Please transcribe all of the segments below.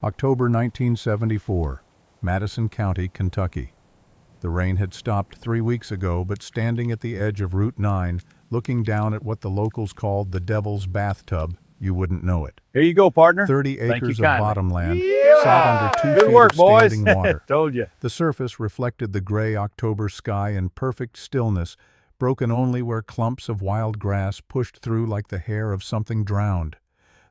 October 1974, Madison County, Kentucky. The rain had stopped 3 weeks ago, but standing at the edge of Route 9, looking down at what the locals called the Devil's Bathtub, you wouldn't know it. Here you go, partner. 30 Thank you acres of kindly. bottomland Yeah. sat under 2 Good feet work, of boys. standing water. Told you. The surface reflected the gray October sky in perfect stillness, broken only where clumps of wild grass pushed through like the hair of something drowned.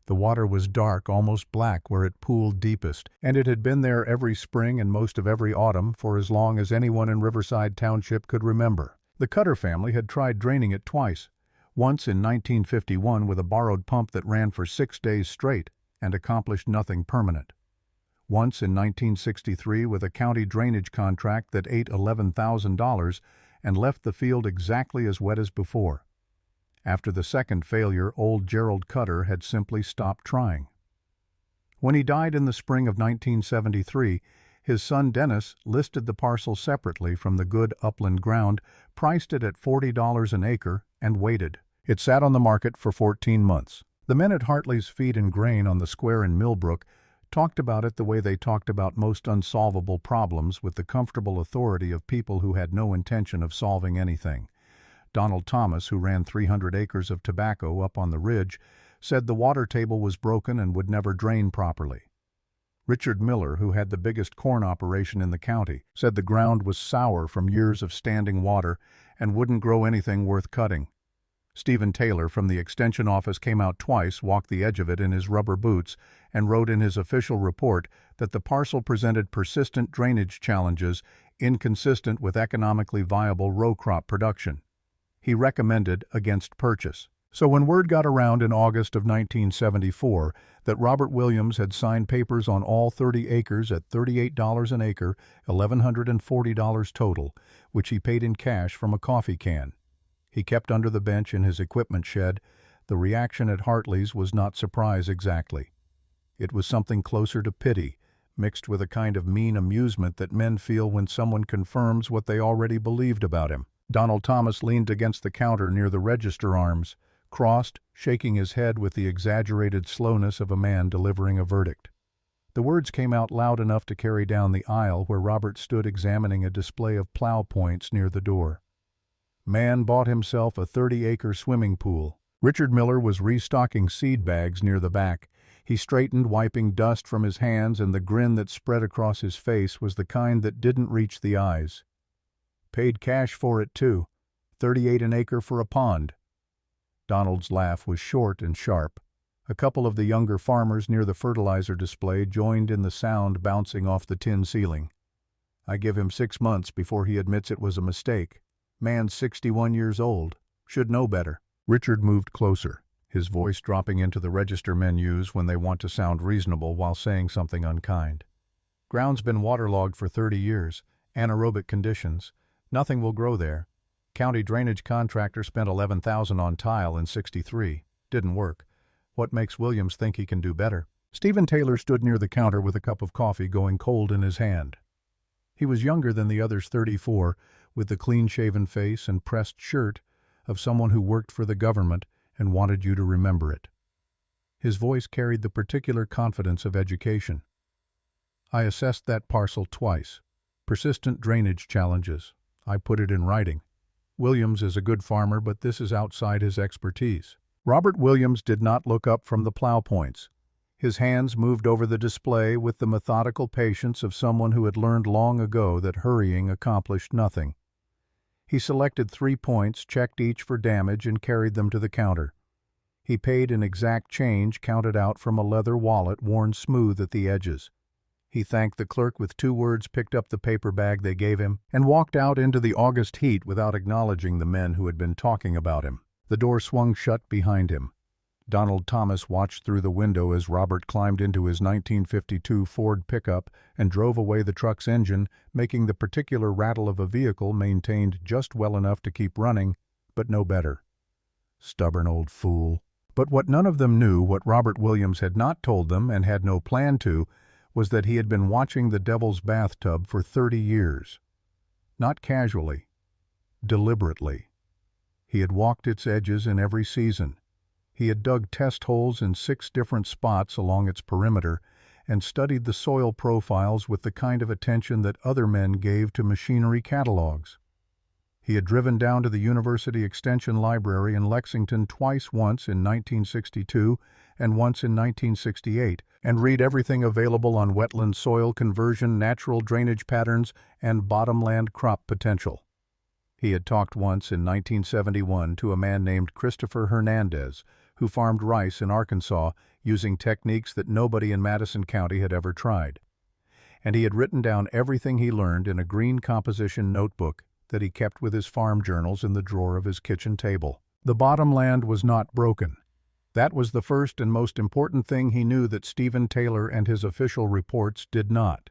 The water was dark, almost black, where it pooled deepest, and it had been there every spring and most of every autumn for as long as anyone in Riverside Township could remember. The Cutter family had tried draining it twice, once in 1951 with a borrowed pump that ran for 6 days straight and accomplished nothing permanent. Once in 1963 with a county drainage contract that ate $11,000 and left the field exactly as wet as before. After the second failure, old Gerald Cutter had simply stopped trying. When he died in the spring of 1973, his son Dennis listed the parcel separately from the good upland ground, priced it at $40 an acre, and waited. It sat on the market for 14 months. The men at Hartley's Feed and Grain on the square in Millbrook talked about it the way they talked about most unsolvable problems, with the comfortable authority of people who had no intention of solving anything. Donald Thomas, who ran 300 acres of tobacco up on the ridge, said the water table was broken and would never drain properly. Richard Miller, who had the biggest corn operation in the county, said the ground was sour from years of standing water and wouldn't grow anything worth cutting. Stephen Taylor from the Extension Office came out twice, walked the edge of it in his rubber boots, and wrote in his official report that the parcel presented persistent drainage challenges inconsistent with economically viable row crop production. He recommended against purchase. So when word got around in August of 1974 that Robert Williams had signed papers on all 30 acres at $38 an acre, $1,140 total, which he paid in cash from a coffee can, he kept under the bench in his equipment shed. The reaction at Hartley's was not surprise exactly. It was something closer to pity, mixed with a kind of mean amusement that men feel when someone confirms what they already believed about him. Donald Thomas leaned against the counter near the register arms, crossed, shaking his head with the exaggerated slowness of a man delivering a verdict. The words came out loud enough to carry down the aisle where Robert stood examining a display of plow points near the door. Man bought himself a 30-acre swimming pool. Richard Miller was restocking seed bags near the back. He straightened, wiping dust from his hands, and the grin that spread across his face was the kind that didn't reach the eyes. Paid cash for it, too. $38 an acre for a pond. Donald's laugh was short and sharp. A couple of the younger farmers near the fertilizer display joined in the sound bouncing off the tin ceiling. I give him 6 months before he admits it was a mistake. Man's 61 years old. Should know better. Richard moved closer, his voice dropping into the register menus when they want to sound reasonable while saying something unkind. Ground's been waterlogged for 30 years. Anaerobic conditions. Nothing will grow there. County drainage contractor spent $11,000 on tile in '63. Didn't work. What makes Williams think he can do better? Stephen Taylor stood near the counter with a cup of coffee going cold in his hand. He was younger than the others, 34, with the clean-shaven face and pressed shirt of someone who worked for the government and wanted you to remember it. His voice carried the particular confidence of education. I assessed that parcel twice. Persistent drainage challenges. I put it in writing. Williams is a good farmer, but this is outside his expertise. Robert Williams did not look up from the plow points. His hands moved over the display with the methodical patience of someone who had learned long ago that hurrying accomplished nothing. He selected 3 points, checked each for damage, and carried them to the counter. He paid in exact change counted out from a leather wallet worn smooth at the edges. He thanked the clerk with 2 words, picked up the paper bag they gave him, and walked out into the August heat without acknowledging the men who had been talking about him. The door swung shut behind him. Donald Thomas watched through the window as Robert climbed into his 1952 Ford pickup and drove away the truck's engine, making the particular rattle of a vehicle maintained just well enough to keep running, but no better. Stubborn old fool. But what none of them knew, what Robert Williams had not told them and had no plan to, was that he had been watching the Devil's Bathtub for 30 years. Not casually, deliberately. He had walked its edges in every season. He had dug test holes in 6 different spots along its perimeter and studied the soil profiles with the kind of attention that other men gave to machinery catalogs. He had driven down to the University Extension Library in Lexington twice, once in 1962 and once in 1968, and read everything available on wetland soil conversion, natural drainage patterns, and bottomland crop potential. He had talked once in 1971 to a man named Christopher Hernandez, who farmed rice in Arkansas using techniques that nobody in Madison County had ever tried. And he had written down everything he learned in a green composition notebook that he kept with his farm journals in the drawer of his kitchen table. The bottomland was not broken. That was the first and most important thing he knew that Stephen Taylor and his official reports did not.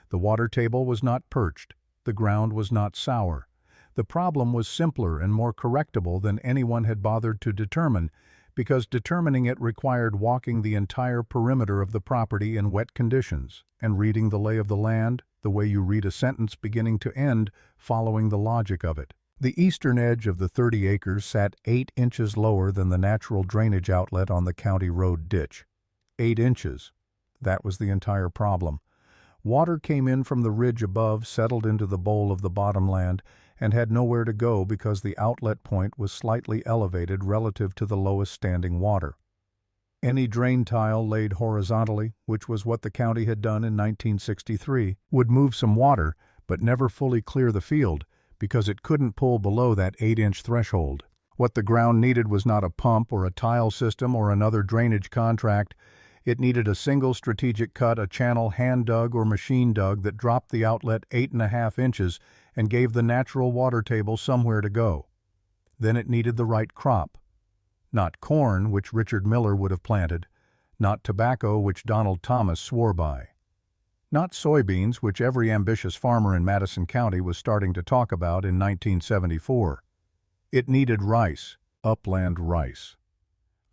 The water table was not perched. The ground was not sour. The problem was simpler and more correctable than anyone had bothered to determine, because determining it required walking the entire perimeter of the property in wet conditions and reading the lay of the land the way you read a sentence beginning to end, following the logic of it. The eastern edge of the 30 acres sat 8 inches lower than the natural drainage outlet on the county road ditch. 8 inches. That was the entire problem. Water came in from the ridge above, settled into the bowl of the bottomland, and had nowhere to go because the outlet point was slightly elevated relative to the lowest standing water. Any drain tile laid horizontally, which was what the county had done in 1963, would move some water, but never fully clear the field, because it couldn't pull below that 8-inch threshold. What the ground needed was not a pump or a tile system or another drainage contract. It needed a single strategic cut, a channel hand-dug or machine-dug that dropped the outlet 8.5 inches and gave the natural water table somewhere to go. Then it needed the right crop. Not corn, which Richard Miller would have planted. Not tobacco, which Donald Thomas swore by. Not soybeans, which every ambitious farmer in Madison County was starting to talk about in 1974. It needed rice, upland rice.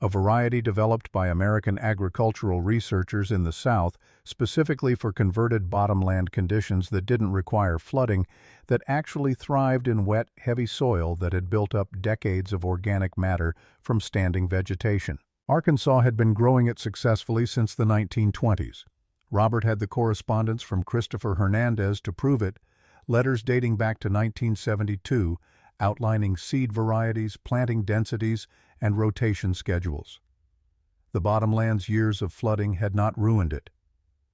A variety developed by American agricultural researchers in the South specifically for converted bottomland conditions that didn't require flooding, that actually thrived in wet, heavy soil that had built up decades of organic matter from standing vegetation. Arkansas had been growing it successfully since the 1920s. Robert had the correspondence from Christopher Hernandez to prove it, letters dating back to 1972, outlining seed varieties, planting densities, and rotation schedules. The bottomland's years of flooding had not ruined it.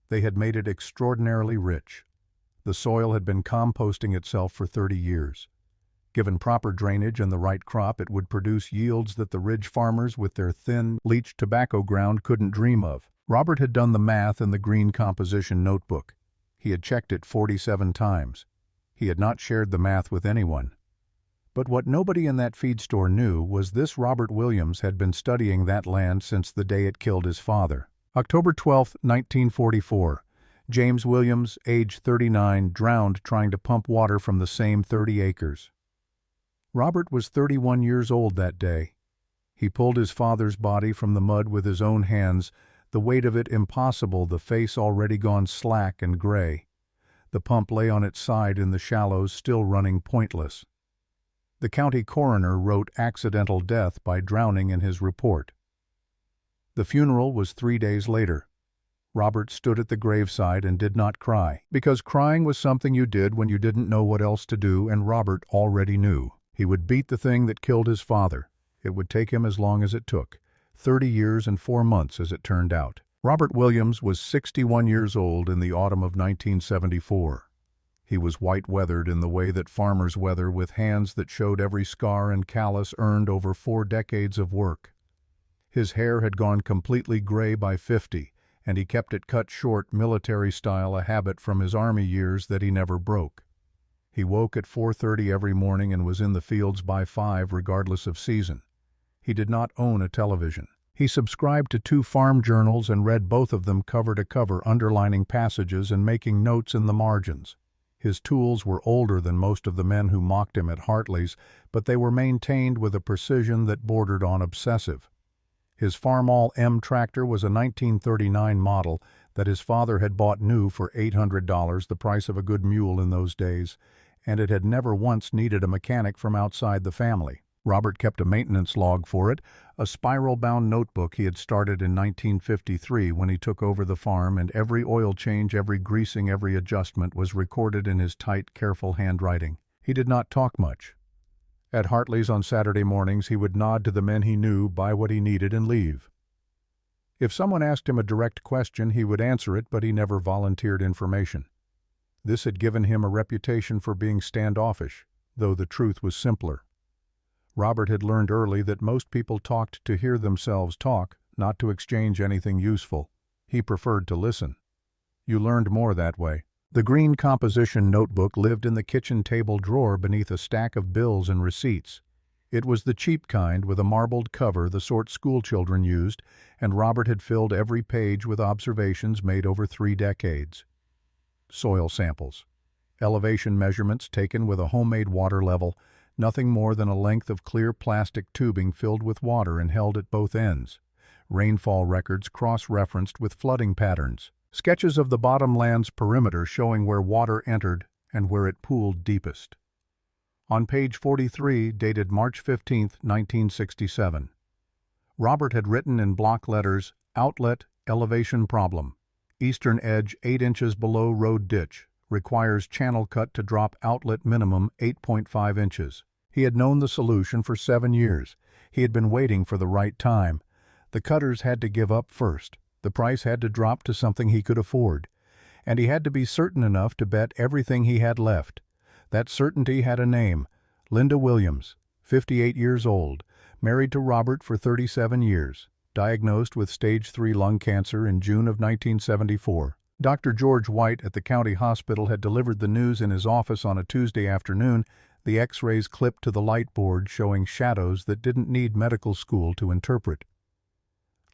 They had made it extraordinarily rich. The soil had been composting itself for 30 years. Given proper drainage and the right crop, it would produce yields that the ridge farmers with their thin, leached tobacco ground couldn't dream of. Robert had done the math in the green composition notebook. He had checked it 47 times. He had not shared the math with anyone. But what nobody in that feed store knew was this: Robert Williams had been studying that land since the day it killed his father. October 12, 1944. James Williams, age 39, drowned trying to pump water from the same 30 acres. Robert was 31 years old that day. He pulled his father's body from the mud with his own hands, the weight of it impossible, the face already gone slack and gray. The pump lay on its side in the shallows, still running pointless. The county coroner wrote accidental death by drowning in his report. The funeral was 3 days later. Robert stood at the graveside and did not cry, because crying was something you did when you didn't know what else to do, and Robert already knew. He would beat the thing that killed his father. It would take him as long as it took, 30 years and 4 months as it turned out. Robert Williams was 61 years old in the autumn of 1974. He was white-weathered in the way that farmers weather, with hands that showed every scar and callus earned over 4 decades of work. His hair had gone completely gray by 50, and he kept it cut short, military style, a habit from his Army years that he never broke. He woke at 4:30 every morning and was in the fields by 5 regardless of season. He did not own a television. He subscribed to 2 farm journals and read both of them cover to cover, underlining passages and making notes in the margins. His tools were older than most of the men who mocked him at Hartley's, but they were maintained with a precision that bordered on obsessive. His Farmall M tractor was a 1939 model that his father had bought new for $800, the price of a good mule in those days, and it had never once needed a mechanic from outside the family. Robert kept a maintenance log for it, a spiral-bound notebook he had started in 1953 when he took over the farm, and every oil change, every greasing, every adjustment was recorded in his tight, careful handwriting. He did not talk much. At Hartley's on Saturday mornings, he would nod to the men he knew, buy what he needed, and leave. If someone asked him a direct question, he would answer it, but he never volunteered information. This had given him a reputation for being standoffish, though the truth was simpler. Robert had learned early that most people talked to hear themselves talk, not to exchange anything useful. He preferred to listen. You learned more that way. The green composition notebook lived in the kitchen table drawer beneath a stack of bills and receipts. It was the cheap kind with a marbled cover, the sort schoolchildren used, and Robert had filled every page with observations made over 3 decades. Soil samples. Elevation measurements taken with a homemade water level, nothing more than a length of clear plastic tubing filled with water and held at both ends. Rainfall records cross-referenced with flooding patterns. Sketches of the bottomland's perimeter showing where water entered and where it pooled deepest. On page 43, dated March 15, 1967, Robert had written in block letters, "Outlet, elevation problem. Eastern edge 8 inches below road ditch. Requires channel cut to drop outlet minimum 8.5 inches. He had known the solution for 7 years. He had been waiting for the right time. The cutters had to give up first. The price had to drop to something he could afford. And he had to be certain enough to bet everything he had left. That certainty had a name. Linda Williams, 58 years old, married to Robert for 37 years, diagnosed with stage 3 lung cancer in June of 1974. Dr. George White at the county hospital had delivered the news in his office on a Tuesday afternoon, the x-rays clipped to the light board showing shadows that didn't need medical school to interpret.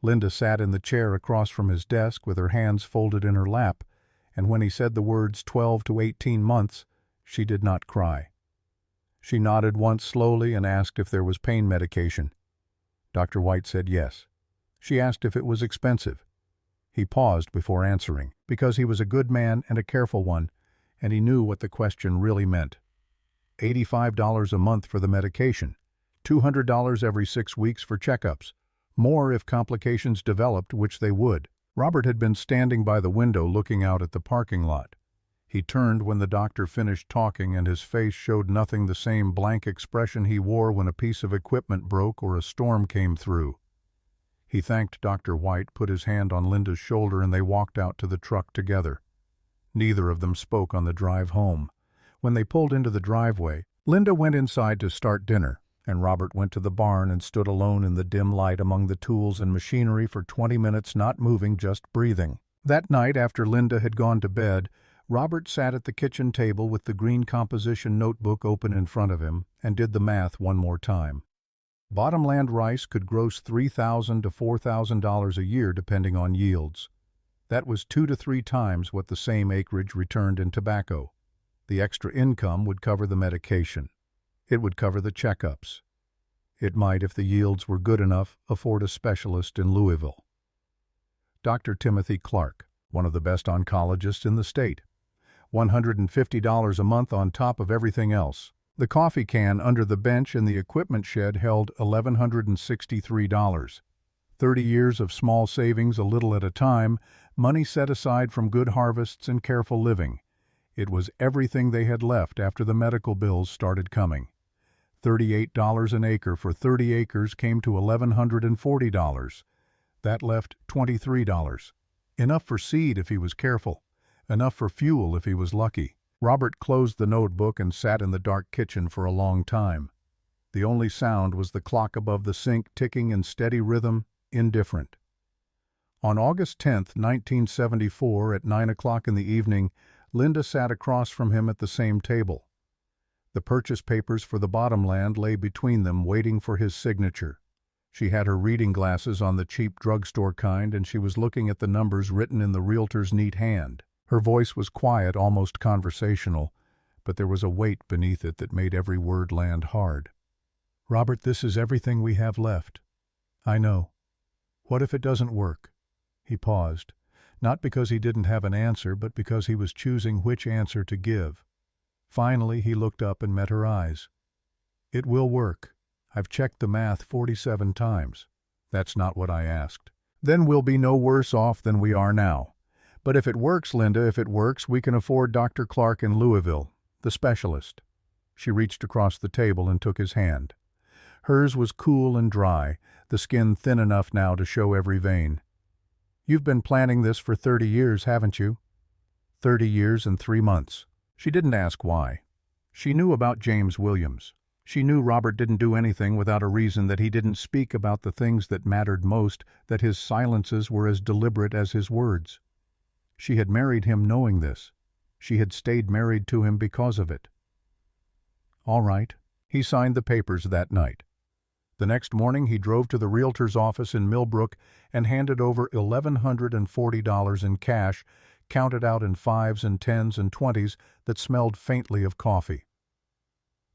Linda sat in the chair across from his desk with her hands folded in her lap, and when he said the words 12 to 18 months, she did not cry. She nodded once slowly and asked if there was pain medication. Dr. White said yes. She asked if it was expensive. He paused before answering, because he was a good man and a careful one, and he knew what the question really meant. $85 a month for the medication, $200 every 6 weeks for checkups, more if complications developed, which they would. Robert had been standing by the window looking out at the parking lot. He turned when the doctor finished talking, and his face showed nothing the same blank expression he wore when a piece of equipment broke or a storm came through. He thanked Dr. White, put his hand on Linda's shoulder, and they walked out to the truck together. Neither of them spoke on the drive home. When they pulled into the driveway, Linda went inside to start dinner, and Robert went to the barn and stood alone in the dim light among the tools and machinery for 20 minutes, not moving, just breathing. That night, after Linda had gone to bed, Robert sat at the kitchen table with the green composition notebook open in front of him and did the math one more time. Bottomland rice could gross $3,000 to $4,000 a year depending on yields. That was 2 to 3 times what the same acreage returned in tobacco. The extra income would cover the medication. It would cover the checkups. It might, if the yields were good enough, afford a specialist in Louisville. Dr. Timothy Clark, one of the best oncologists in the state. $150 a month on top of everything else. The coffee can under the bench in the equipment shed held $1,163. 30 years of small savings, a little at a time, money set aside from good harvests and careful living. It was everything they had left after the medical bills started coming. $38 an acre for 30 acres came to $1,140. That left $23. Enough for seed if he was careful. Enough for fuel if he was lucky. Robert closed the notebook and sat in the dark kitchen for a long time. The only sound was the clock above the sink ticking in steady rhythm, indifferent. On August 10, 1974, at 9 o'clock in the evening, Linda sat across from him at the same table. The purchase papers for the bottomland lay between them, waiting for his signature. She had her reading glasses on, the cheap drugstore kind, and she was looking at the numbers written in the realtor's neat hand. Her voice was quiet, almost conversational, but there was a weight beneath it that made every word land hard. "Robert, this is everything we have left. I know. What if it doesn't work?" He paused, not because he didn't have an answer, but because he was choosing which answer to give. Finally, he looked up and met her eyes. "It will work. I've checked the math 47 times. That's not what I asked. Then we'll be no worse off than we are now. But if it works, Linda, if it works, we can afford Dr. Clark in Louisville, the specialist. She reached across the table and took his hand. Hers was cool and dry, the skin thin enough now to show every vein. You've been planning this for 30 years, haven't you? 30 years and 3 months. She didn't ask why. She knew about James Williams. She knew Robert didn't do anything without a reason, that he didn't speak about the things that mattered most, that his silences were as deliberate as his words. She had married him knowing this. She had stayed married to him because of it. All right. He signed the papers that night. The next morning he drove to the realtor's office in Millbrook and handed over $1,140 in cash, counted out in 5s and 10s and 20s that smelled faintly of coffee.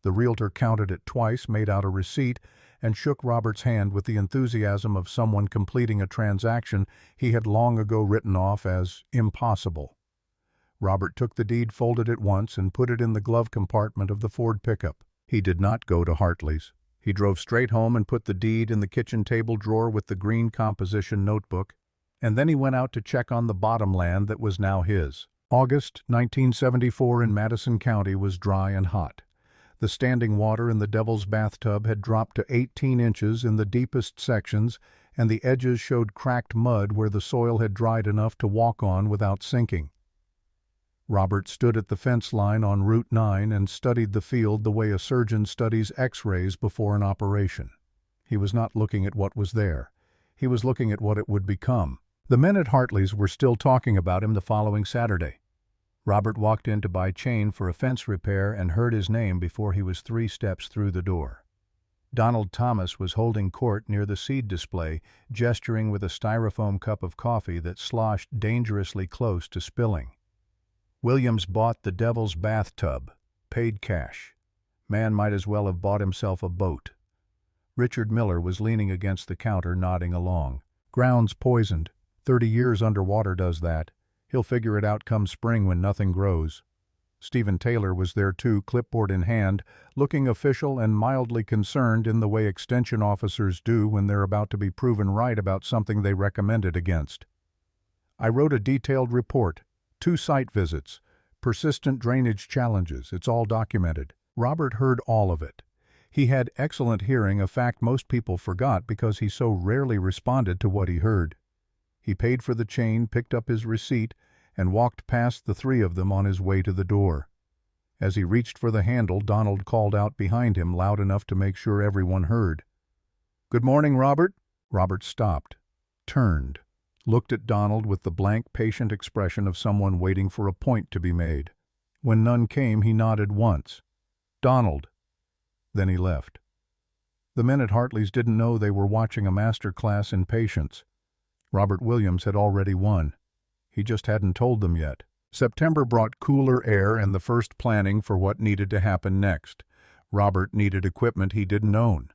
The realtor counted it twice, made out a receipt, and shook Robert's hand with the enthusiasm of someone completing a transaction he had long ago written off as impossible. Robert took the deed, folded it once, and put it in the glove compartment of the Ford pickup. He did not go to Hartley's. He drove straight home and put the deed in the kitchen table drawer with the green composition notebook, and then he went out to check on the bottom land that was now his. August 1974 in Madison County was dry and hot. The standing water in the Devil's Bathtub had dropped to 18 inches in the deepest sections, and the edges showed cracked mud where the soil had dried enough to walk on without sinking. Robert stood at the fence line on Route 9 and studied the field the way a surgeon studies X-rays before an operation. He was not looking at what was there. He was looking at what it would become. The men at Hartley's were still talking about him the following Saturday. Robert walked in to buy chain for a fence repair and heard his name before he was 3 steps through the door. Donald Thomas was holding court near the seed display, gesturing with a styrofoam cup of coffee that sloshed dangerously close to spilling. Williams bought the Devil's Bathtub, paid cash. Man might as well have bought himself a boat. Richard Miller was leaning against the counter, nodding along. Ground's poisoned. 30 years underwater does that. He'll figure it out come spring when nothing grows. Stephen Taylor was there too, clipboard in hand, looking official and mildly concerned in the way extension officers do when they're about to be proven right about something they recommended against. I wrote a detailed report, 2 site visits, persistent drainage challenges, it's all documented. Robert heard all of it. He had excellent hearing, a fact most people forgot because he so rarely responded to what he heard. He paid for the chain, picked up his receipt, and walked past the 3 of them on his way to the door. As he reached for the handle, Donald called out behind him loud enough to make sure everyone heard. "Good morning, Robert." Robert stopped, turned, looked at Donald with the blank, patient expression of someone waiting for a point to be made. When none came, he nodded once. "Donald." Then he left. The men at Hartley's didn't know they were watching a master class in patience. Robert Williams had already won. He just hadn't told them yet. September brought cooler air and the first planning for what needed to happen next. Robert needed equipment he didn't own.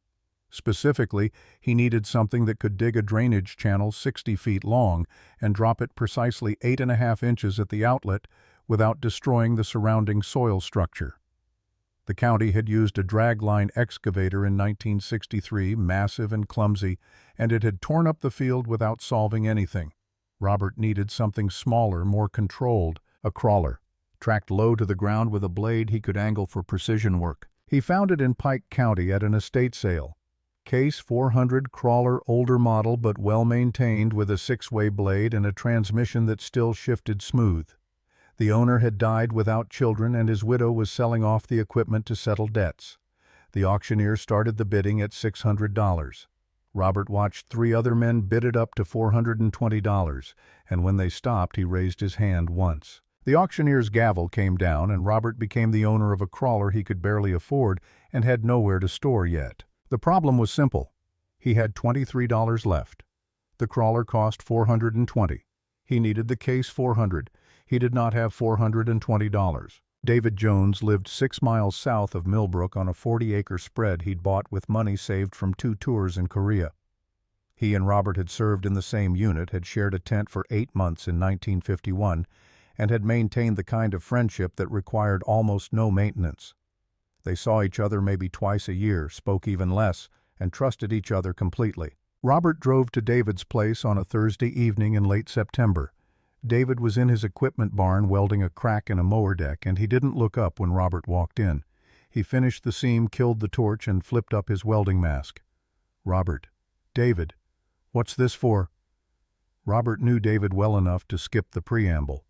Specifically, he needed something that could dig a drainage channel 60 feet long and drop it precisely 8.5 inches at the outlet without destroying the surrounding soil structure. The county had used a dragline excavator in 1963, massive and clumsy, and it had torn up the field without solving anything. Robert needed something smaller, more controlled, a crawler, tracked low to the ground with a blade he could angle for precision work. He found it in Pike County at an estate sale. Case 400 crawler, older model but well-maintained, with a 6-way blade and a transmission that still shifted smooth. The owner had died without children, and his widow was selling off the equipment to settle debts. The auctioneer started the bidding at $600. Robert watched 3 other men bid it up to $420, and when they stopped, he raised his hand once. The auctioneer's gavel came down, and Robert became the owner of a crawler he could barely afford and had nowhere to store yet. The problem was simple. He had $23 left. The crawler cost $420. He needed the case 400. He did not have $420. David Jones lived 6 miles south of Millbrook on a 40-acre spread he'd bought with money saved from 2 tours in Korea. He and Robert had served in the same unit, had shared a tent for 8 months in 1951, and had maintained the kind of friendship that required almost no maintenance. They saw each other maybe twice a year, spoke even less, and trusted each other completely. Robert drove to David's place on a Thursday evening in late September. David was in his equipment barn welding a crack in a mower deck, and he didn't look up when Robert walked in. He finished the seam, killed the torch, and flipped up his welding mask. "Robert." "David. What's this for?" Robert knew David well enough to skip the preamble.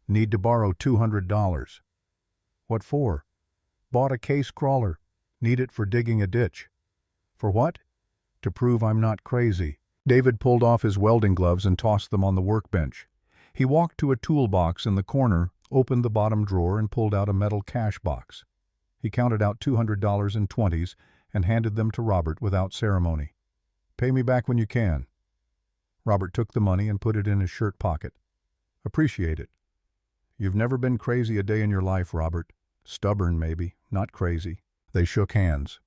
"Need to borrow $200. "What for?" "Bought a case crawler. Need it for digging a ditch." "For what?" "To prove I'm not crazy." David pulled off his welding gloves and tossed them on the workbench. He walked to a toolbox in the corner, opened the bottom drawer, and pulled out a metal cash box. He counted out $200 in 20s and handed them to Robert without ceremony. "Pay me back when you can." Robert took the money and put it in his shirt pocket. "Appreciate it." "You've never been crazy a day in your life, Robert. Stubborn, maybe, not crazy." They shook hands.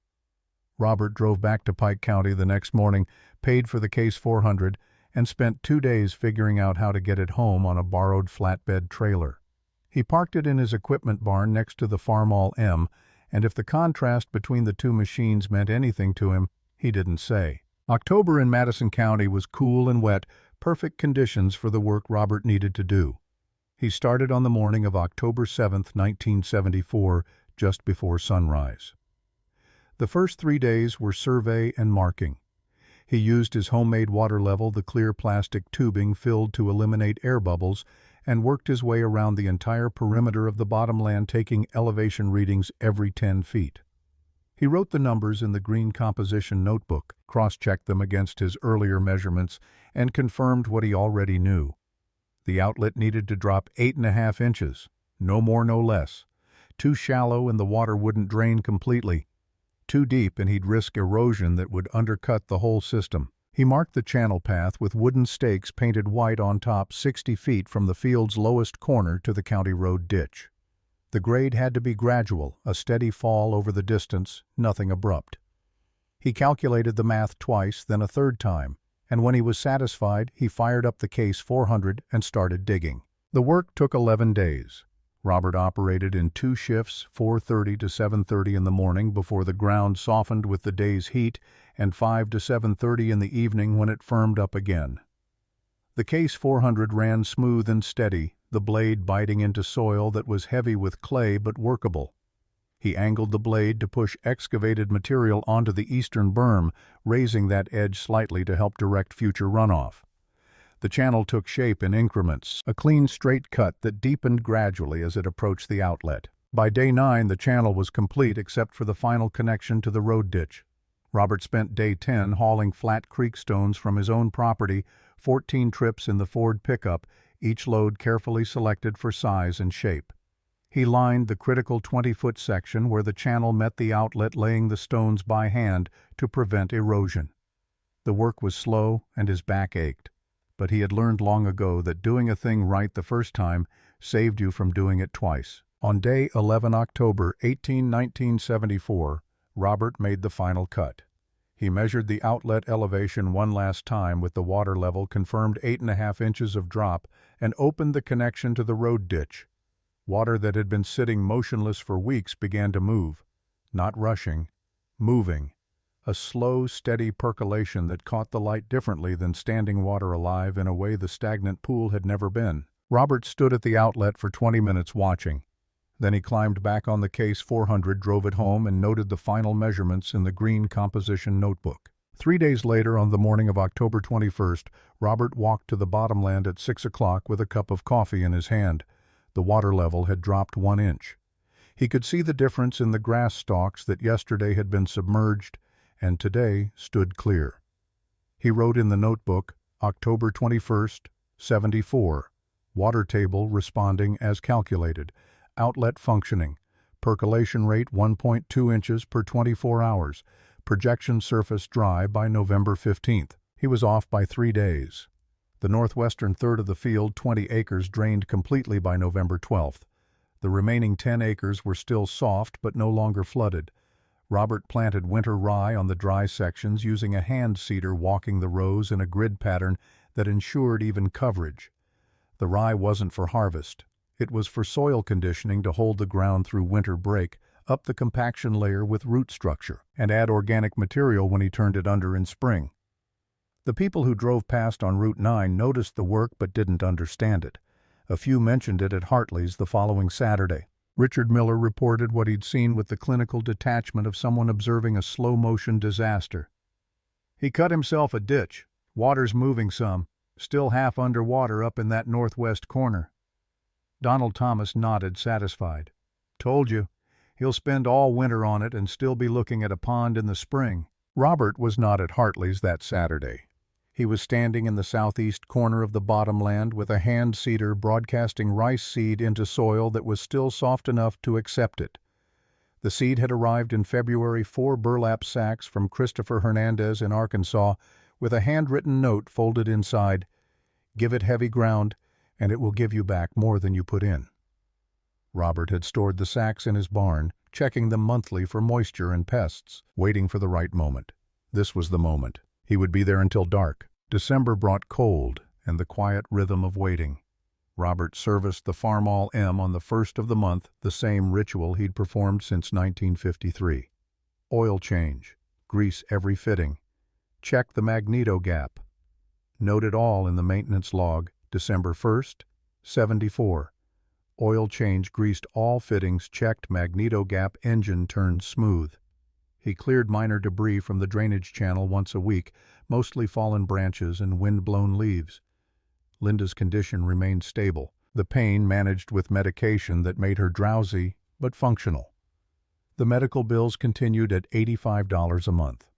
Robert drove back to Pike County the next morning, paid for the Case 400, and spent 2 days figuring out how to get it home on a borrowed flatbed trailer. He parked it in his equipment barn next to the Farmall M, and if the contrast between the two machines meant anything to him, he didn't say. October in Madison County was cool and wet, perfect conditions for the work Robert needed to do. He started on the morning of October 7, 1974, just before sunrise. The first 3 days were survey and marking. He used his homemade water level, the clear plastic tubing filled to eliminate air bubbles, and worked his way around the entire perimeter of the bottomland, taking elevation readings every 10 feet. He wrote the numbers in the green composition notebook, cross-checked them against his earlier measurements, and confirmed what he already knew. The outlet needed to drop 8.5 inches, no more, no less. Too shallow and the water wouldn't drain completely. Too deep and he'd risk erosion that would undercut the whole system. He marked the channel path with wooden stakes painted white on top 60 feet from the field's lowest corner to the county road ditch. The grade had to be gradual, a steady fall over the distance, nothing abrupt. He calculated the math twice, then a third time, and when he was satisfied, he fired up the Case 400 and started digging. The work took 11 days. Robert operated in 2 shifts, 4:30 to 7:30 in the morning before the ground softened with the day's heat, and 5 to 7:30 in the evening when it firmed up again. The Case 400 ran smooth and steady, the blade biting into soil that was heavy with clay but workable. He angled the blade to push excavated material onto the eastern berm, raising that edge slightly to help direct future runoff. The channel took shape in increments, a clean straight cut that deepened gradually as it approached the outlet. By day 9, the channel was complete except for the final connection to the road ditch. Robert spent day 10 hauling flat creek stones from his own property, 14 trips in the Ford pickup, each load carefully selected for size and shape. He lined the critical 20-foot section where the channel met the outlet, laying the stones by hand to prevent erosion. The work was slow and his back ached, but he had learned long ago that doing a thing right the first time saved you from doing it twice. On day 11 October 1974, Robert made the final cut. He measured the outlet elevation one last time with the water level, confirmed 8.5 inches of drop, and opened the connection to the road ditch. Water that had been sitting motionless for weeks began to move, not rushing, moving. A slow, steady percolation that caught the light differently than standing water alive in a way the stagnant pool had never been. Robert stood at the outlet for 20 minutes watching. Then he climbed back on the Case 400, drove it home, and noted the final measurements in the green composition notebook. 3 days later, on the morning of October 21st, Robert walked to the bottomland at 6 o'clock with a cup of coffee in his hand. The water level had dropped 1 inch. He could see the difference in the grass stalks that yesterday had been submerged and today stood clear. He wrote in the notebook, October 21st, 74, water table responding as calculated, outlet functioning, percolation rate 1.2 inches per 24 hours, projection surface dry by November 15th. He was off by 3 days. The northwestern third of the field, 20 acres, drained completely by November 12th. The remaining 10 acres were still soft but no longer flooded. Robert planted winter rye on the dry sections using a hand seeder, walking the rows in a grid pattern that ensured even coverage. The rye wasn't for harvest. It was for soil conditioning to hold the ground through winter break, up the compaction layer with root structure, and add organic material when he turned it under in spring. The people who drove past on Route 9 noticed the work but didn't understand it. A few mentioned it at Hartley's the following Saturday. Richard Miller reported what he'd seen with the clinical detachment of someone observing a slow-motion disaster. "He cut himself a ditch. Water's moving some. Still half underwater up in that northwest corner." Donald Thomas nodded, satisfied. "Told you. He'll spend all winter on it and still be looking at a pond in the spring." Robert was not at Hartley's that Saturday. He was standing in the southeast corner of the bottomland with a hand seeder broadcasting rice seed into soil that was still soft enough to accept it. The seed had arrived in February 4 burlap sacks from Christopher Hernandez in Arkansas with a handwritten note folded inside, "Give it heavy ground, and it will give you back more than you put in." Robert had stored the sacks in his barn, checking them monthly for moisture and pests, waiting for the right moment. This was the moment. He would be there until dark. December brought cold and the quiet rhythm of waiting. Robert serviced the Farmall M on the first of the month, the same ritual he'd performed since 1953. Oil change, grease every fitting, check the magneto gap. Note it all in the maintenance log, December 1st, 74. Oil change, greased all fittings, checked magneto gap, engine turned smooth. He cleared minor debris from the drainage channel once a week, mostly fallen branches and wind-blown leaves. Linda's condition remained stable, the pain managed with medication that made her drowsy but functional. The medical bills continued at $85 a month.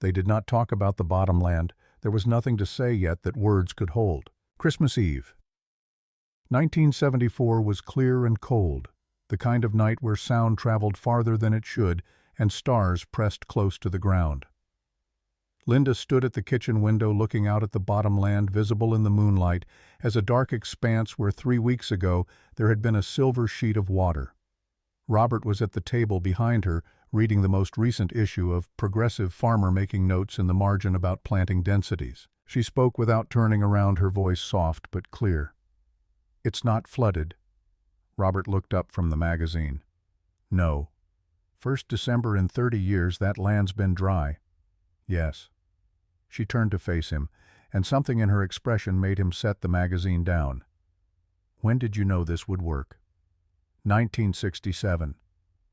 They did not talk about the bottomland. There was nothing to say yet that words could hold. Christmas Eve. 1974 was clear and cold, the kind of night where sound traveled farther than it should and stars pressed close to the ground. Linda stood at the kitchen window looking out at the bottomland visible in the moonlight as a dark expanse where 3 weeks ago there had been a silver sheet of water. Robert was at the table behind her, reading the most recent issue of Progressive Farmer, making notes in the margin about planting densities. She spoke without turning around, her voice soft but clear. "It's not flooded." Robert looked up from the magazine. "No. First December in 30 years that land's been dry." "Yes." She turned to face him, and something in her expression made him set the magazine down. "When did you know this would work?" 1967.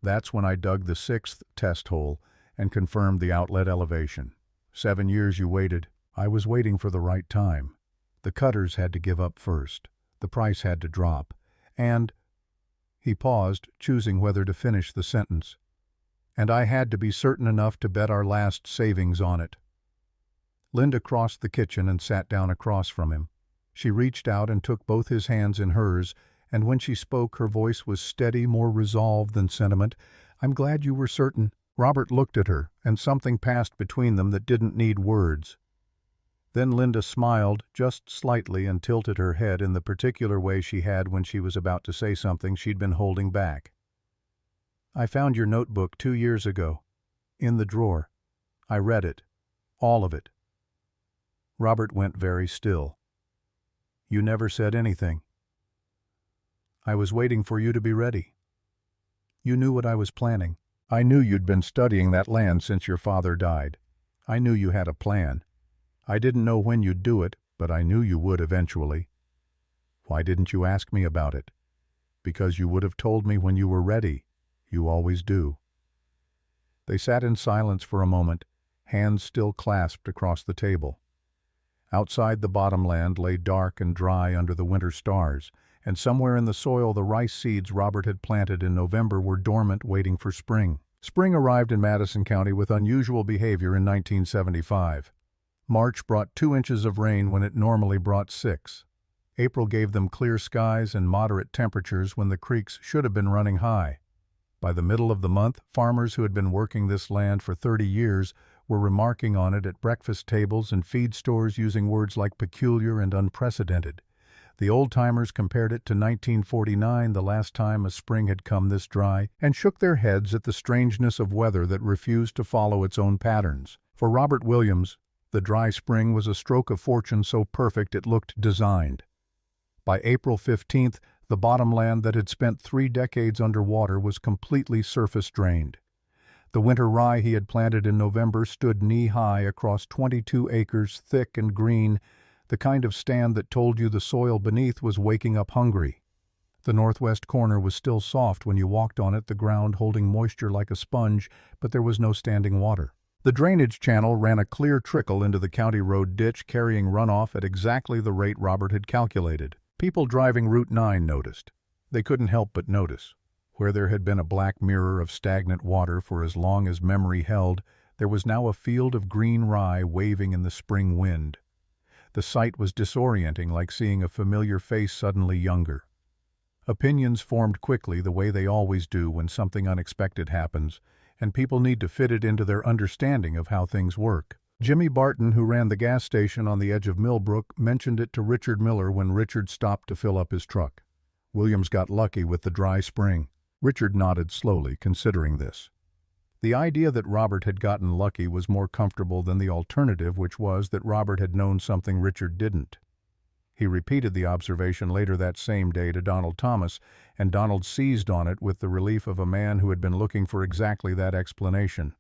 That's when I dug the 6th test hole and confirmed the outlet elevation. 7 years you waited. I was waiting for the right time. The cutters had to give up first. The price had to drop. And—" he paused, choosing whether to finish the sentence. "And I had to be certain enough to bet our last savings on it." Linda crossed the kitchen and sat down across from him. She reached out and took both his hands in hers, and when she spoke her voice was steady, more resolve than sentiment. "I'm glad you were certain." Robert looked at her, and something passed between them that didn't need words. Then Linda smiled, just slightly, and tilted her head in the particular way she had when she was about to say something she'd been holding back. "I found your notebook 2 years ago. In the drawer. I read it. All of it." Robert went very still. "You never said anything." "I was waiting for you to be ready. You knew what I was planning. I knew you'd been studying that land since your father died. I knew you had a plan. I didn't know when you'd do it, but I knew you would eventually. Why didn't you ask me about it? Because you would have told me when you were ready. You always do." They sat in silence for a moment, hands still clasped across the table. Outside the bottomland lay dark and dry under the winter stars, and somewhere in the soil the rice seeds Robert had planted in November were dormant, waiting for spring. Spring arrived in Madison County with unusual behavior in 1975. March brought 2 inches of rain when it normally brought 6. April gave them clear skies and moderate temperatures when the creeks should have been running high. By the middle of the month, farmers who had been working this land for 30 years were remarking on it at breakfast tables and feed stores, using words like peculiar and unprecedented. The old-timers compared it to 1949, the last time a spring had come this dry, and shook their heads at the strangeness of weather that refused to follow its own patterns. For Robert Williams, the dry spring was a stroke of fortune so perfect it looked designed. By April 15th, The bottomland that had spent 3 decades underwater was completely surface-drained. The winter rye he had planted in November stood knee-high across 22 acres, thick and green, the kind of stand that told you the soil beneath was waking up hungry. The northwest corner was still soft when you walked on it, the ground holding moisture like a sponge, but there was no standing water. The drainage channel ran a clear trickle into the county road ditch, carrying runoff at exactly the rate Robert had calculated. People driving Route 9 noticed. They couldn't help but notice. Where there had been a black mirror of stagnant water for as long as memory held, there was now a field of green rye waving in the spring wind. The sight was disorienting, like seeing a familiar face suddenly younger. Opinions formed quickly, the way they always do when something unexpected happens, and people need to fit it into their understanding of how things work. Jimmy Barton, who ran the gas station on the edge of Millbrook, mentioned it to Richard Miller when Richard stopped to fill up his truck. Williams got lucky with the dry spring. Richard nodded slowly, considering this. The idea that Robert had gotten lucky was more comfortable than the alternative, which was that Robert had known something Richard didn't. He repeated the observation later that same day to Donald Thomas, and Donald seized on it with the relief of a man who had been looking for exactly that explanation.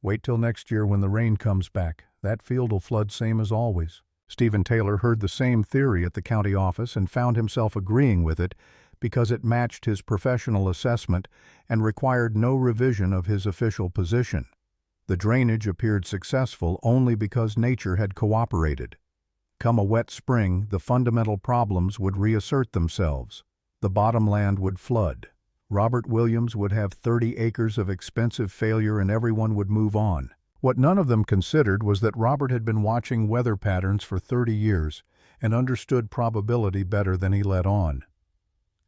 "Wait till next year when the rain comes back. That field'll flood same as always." Stephen Taylor heard the same theory at the county office and found himself agreeing with it because it matched his professional assessment and required no revision of his official position. The drainage appeared successful only because nature had cooperated. Come a wet spring, the fundamental problems would reassert themselves. The bottomland would flood. Robert Williams would have 30 acres of expensive failure and everyone would move on. What none of them considered was that Robert had been watching weather patterns for 30 years and understood probability better than he let on.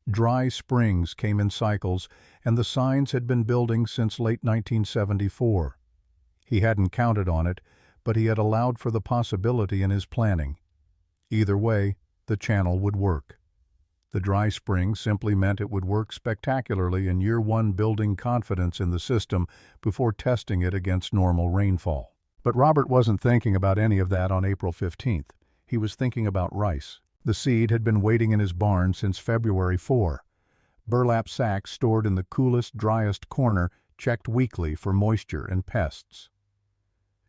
Dry springs came in cycles, and the signs had been building since late 1974. He hadn't counted on it, but he had allowed for the possibility in his planning. Either way, the channel would work. The dry spring simply meant it would work spectacularly in year one, building confidence in the system before testing it against normal rainfall. But Robert wasn't thinking about any of that on April 15th. He was thinking about rice. The seed had been waiting in his barn since February 4. Burlap sacks stored in the coolest, driest corner, checked weekly for moisture and pests.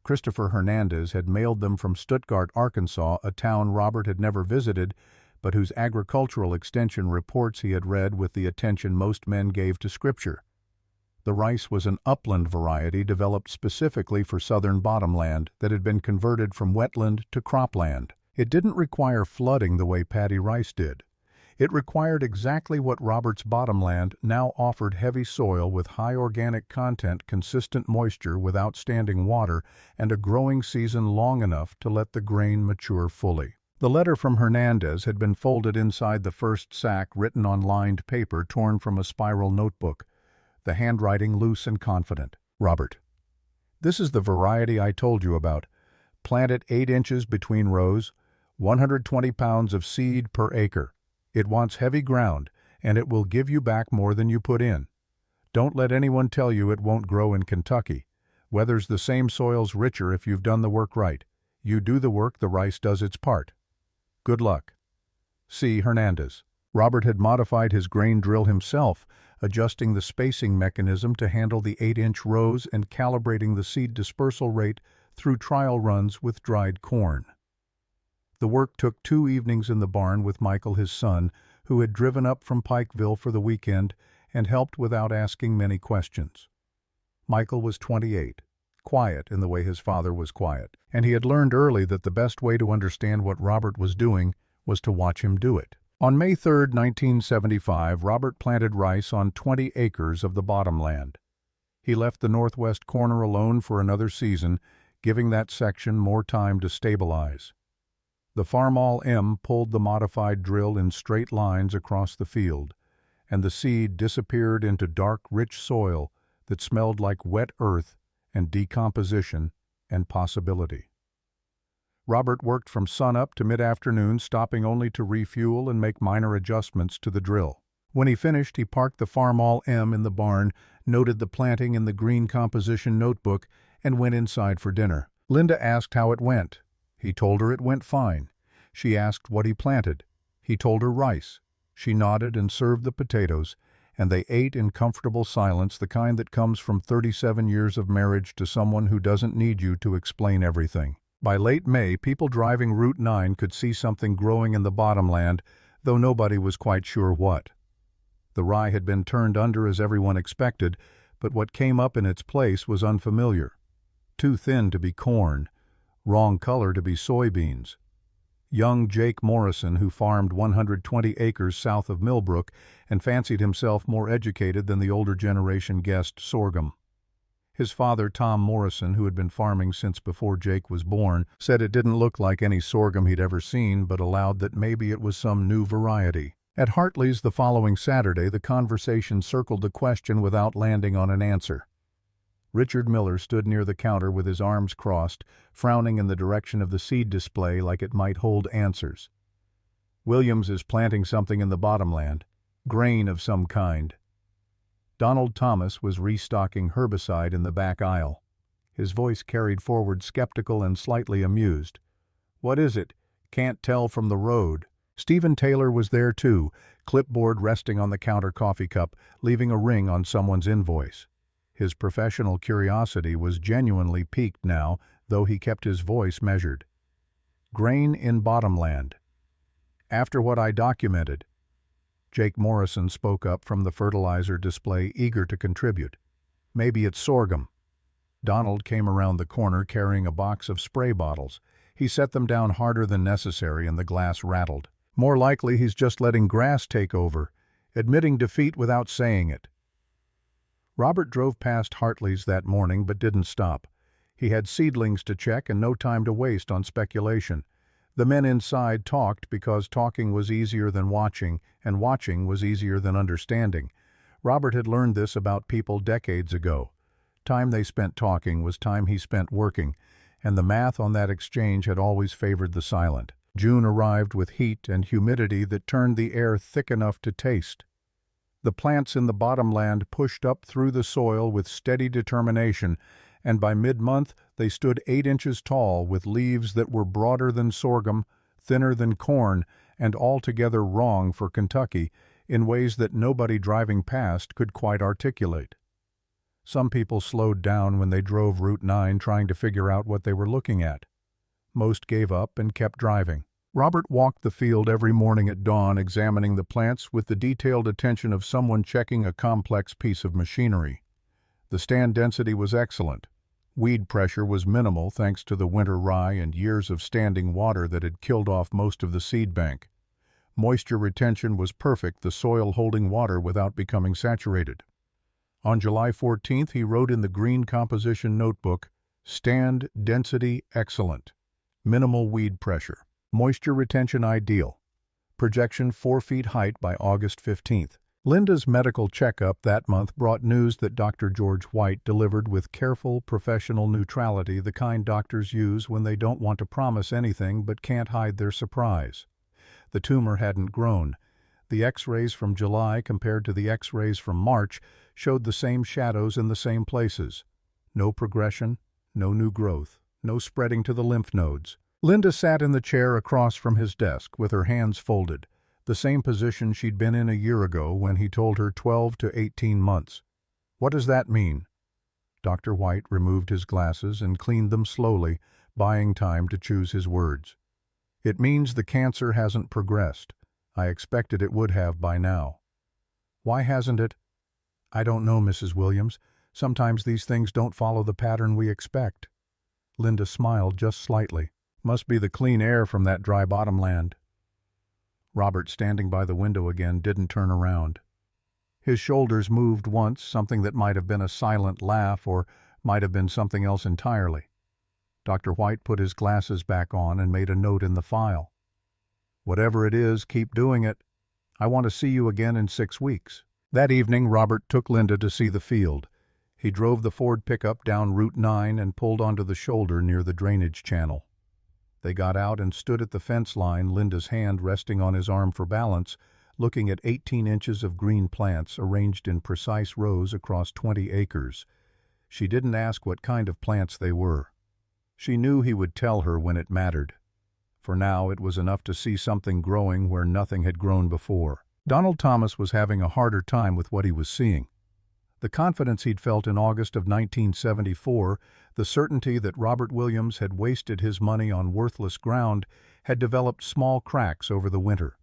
Christopher Hernandez had mailed them from Stuttgart, Arkansas, a town Robert had never visited, but whose agricultural extension reports he had read with the attention most men gave to Scripture. The rice was an upland variety developed specifically for southern bottomland that had been converted from wetland to cropland. It didn't require flooding the way paddy rice did. It required exactly what Robert's bottomland now offered: heavy soil with high organic content, consistent moisture without standing water, and a growing season long enough to let the grain mature fully. The letter from Hernandez had been folded inside the first sack, written on lined paper torn from a spiral notebook, the handwriting loose and confident. "Robert, this is the variety I told you about. Plant it 8 inches between rows, 120 pounds of seed per acre. It wants heavy ground, and it will give you back more than you put in. Don't let anyone tell you it won't grow in Kentucky. Weather's the same, soil's richer if you've done the work right. You do the work, the rice does its part. Good luck. C. Hernandez." Robert had modified his grain drill himself, adjusting the spacing mechanism to handle the 8-inch rows and calibrating the seed dispersal rate through trial runs with dried corn. The work took 2 evenings in the barn with Michael, his son, who had driven up from Pikeville for the weekend and helped without asking many questions. Michael was 28, quiet in the way his father was quiet, and he had learned early that the best way to understand what Robert was doing was to watch him do it. On May 3, 1975, Robert planted rice on 20 acres of the bottomland. He left the northwest corner alone for another season, giving that section more time to stabilize. The Farmall M pulled the modified drill in straight lines across the field, and the seed disappeared into dark, rich soil that smelled like wet earth and decomposition and possibility. Robert worked from sunup to mid-afternoon, stopping only to refuel and make minor adjustments to the drill. When he finished, he parked the Farmall M in the barn, noted the planting in the green composition notebook, and went inside for dinner. Linda asked how it went. He told her it went fine. She asked what he planted. He told her rice. She nodded and served the potatoes, and they ate in comfortable silence, the kind that comes from 37 years of marriage to someone who doesn't need you to explain everything. By late May, people driving Route 9 could see something growing in the bottomland, though nobody was quite sure what. The rye had been turned under as everyone expected, but what came up in its place was unfamiliar. Too thin to be corn, wrong color to be soybeans. Young Jake Morrison, who farmed 120 acres south of Millbrook and fancied himself more educated than the older generation, guessed sorghum. His father, Tom Morrison, who had been farming since before Jake was born, said it didn't look like any sorghum he'd ever seen, but allowed that maybe it was some new variety. At Hartley's the following Saturday, the conversation circled the question without landing on an answer. Richard Miller stood near the counter with his arms crossed, frowning in the direction of the seed display like it might hold answers. Williams is planting something in the bottomland, grain of some kind. Donald Thomas was restocking herbicide in the back aisle. His voice carried forward, skeptical and slightly amused. "What is it? Can't tell from the road." Stephen Taylor was there too, clipboard resting on the counter coffee cup, leaving a ring on someone's invoice. His professional curiosity was genuinely piqued now, though he kept his voice measured. "Grain in bottomland. After what I documented." Jake Morrison spoke up from the fertilizer display, eager to contribute. "Maybe it's sorghum." Donald came around the corner carrying a box of spray bottles. He set them down harder than necessary and the glass rattled. "More likely he's just letting grass take over, admitting defeat without saying it." Robert drove past Hartley's that morning but didn't stop. He had seedlings to check and no time to waste on speculation. The men inside talked because talking was easier than watching, and watching was easier than understanding. Robert had learned this about people decades ago. Time they spent talking was time he spent working, and the math on that exchange had always favored the silent. June arrived with heat and humidity that turned the air thick enough to taste. The plants in the bottomland pushed up through the soil with steady determination, and by mid-month they stood 8 inches tall with leaves that were broader than sorghum, thinner than corn, and altogether wrong for Kentucky in ways that nobody driving past could quite articulate. Some people slowed down when they drove Route 9 trying to figure out what they were looking at. Most gave up and kept driving. Robert walked the field every morning at dawn, examining the plants with the detailed attention of someone checking a complex piece of machinery. The stand density was excellent. Weed pressure was minimal thanks to the winter rye and years of standing water that had killed off most of the seed bank. Moisture retention was perfect, the soil holding water without becoming saturated. On July 14th, he wrote in the green composition notebook, "Stand density excellent. Minimal weed pressure. Moisture retention ideal. Projection 4 feet height by August 15th. Linda's medical checkup that month brought news that Dr. George White delivered with careful, professional neutrality, the kind doctors use when they don't want to promise anything but can't hide their surprise. The tumor hadn't grown. The X-rays from July compared to the X-rays from March showed the same shadows in the same places. No progression, no new growth, no spreading to the lymph nodes. Linda sat in the chair across from his desk with her hands folded, the same position she'd been in a year ago when he told her 12 to 18 months. "What does that mean?" Dr. White removed his glasses and cleaned them slowly, buying time to choose his words. "It means the cancer hasn't progressed. I expected it would have by now." "Why hasn't it?" "I don't know, Mrs. Williams. Sometimes these things don't follow the pattern we expect." Linda smiled just slightly. "Must be the clean air from that dry bottomland." Robert, standing by the window again, didn't turn around. His shoulders moved once, something that might have been a silent laugh or might have been something else entirely. Dr. White put his glasses back on and made a note in the file. "Whatever it is, keep doing it. I want to see you again in 6 weeks." That evening, Robert took Linda to see the field. He drove the Ford pickup down Route 9 and pulled onto the shoulder near the drainage channel. They got out and stood at the fence line, Linda's hand resting on his arm for balance, looking at 18 inches of green plants arranged in precise rows across 20 acres. She didn't ask what kind of plants they were. She knew he would tell her when it mattered. For now, it was enough to see something growing where nothing had grown before. Donald Thomas was having a harder time with what he was seeing. The confidence he'd felt in August of 1974, the certainty that Robert Williams had wasted his money on worthless ground, had developed small cracks over the winter.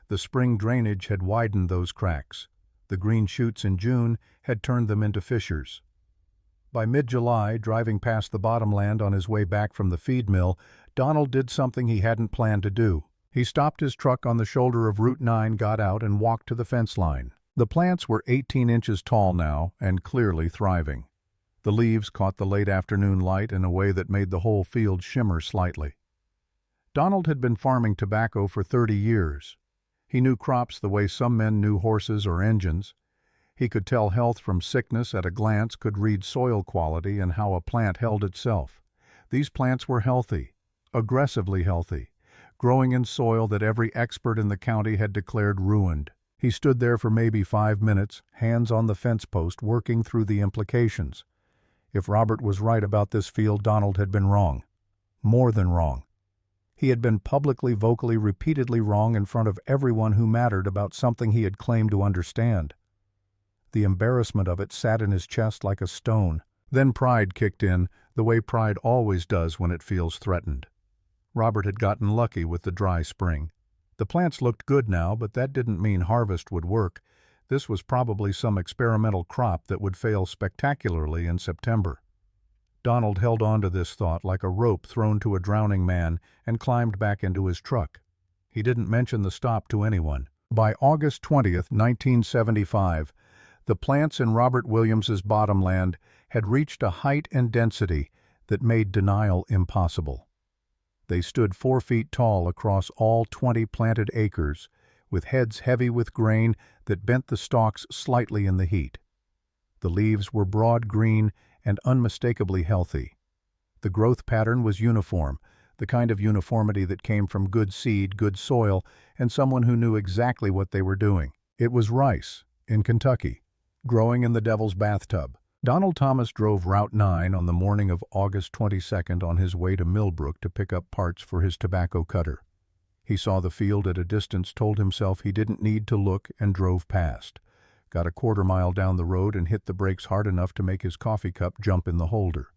The spring drainage had widened those cracks. The green shoots in June had turned them into fissures. By mid-July, driving past the bottomland on his way back from the feed mill, Donald did something he hadn't planned to do. He stopped his truck on the shoulder of Route 9, got out, and walked to the fence line. The plants were 18 inches tall now and clearly thriving. The leaves caught the late afternoon light in a way that made the whole field shimmer slightly. Donald had been farming tobacco for 30 years. He knew crops the way some men knew horses or engines. He could tell health from sickness at a glance, could read soil quality and how a plant held itself. These plants were healthy, aggressively healthy, growing in soil that every expert in the county had declared ruined. He stood there for maybe 5 minutes, hands on the fence post, working through the implications. If Robert was right about this field, Donald had been wrong. More than wrong. He had been publicly, vocally, repeatedly wrong in front of everyone who mattered about something he had claimed to understand. The embarrassment of it sat in his chest like a stone. Then pride kicked in, the way pride always does when it feels threatened. Robert had gotten lucky with the dry spring. The plants looked good now, but that didn't mean harvest would work. This was probably some experimental crop that would fail spectacularly in September. Donald held on to this thought like a rope thrown to a drowning man and climbed back into his truck. He didn't mention the stop to anyone. By August 20th, 1975, the plants in Robert Williams's bottomland had reached a height and density that made denial impossible. They stood 4 feet tall across all 20 planted acres, with heads heavy with grain that bent the stalks slightly in the heat. The leaves were broad green and unmistakably healthy. The growth pattern was uniform, the kind of uniformity that came from good seed, good soil, and someone who knew exactly what they were doing. It was rice, in Kentucky, growing in the Devil's Bathtub. Donald Thomas drove Route 9 on the morning of August 22nd on his way to Millbrook to pick up parts for his tobacco cutter. He saw the field at a distance, told himself he didn't need to look, and drove past. Got a quarter-mile down the road and hit the brakes hard enough to make his coffee cup jump in the holder.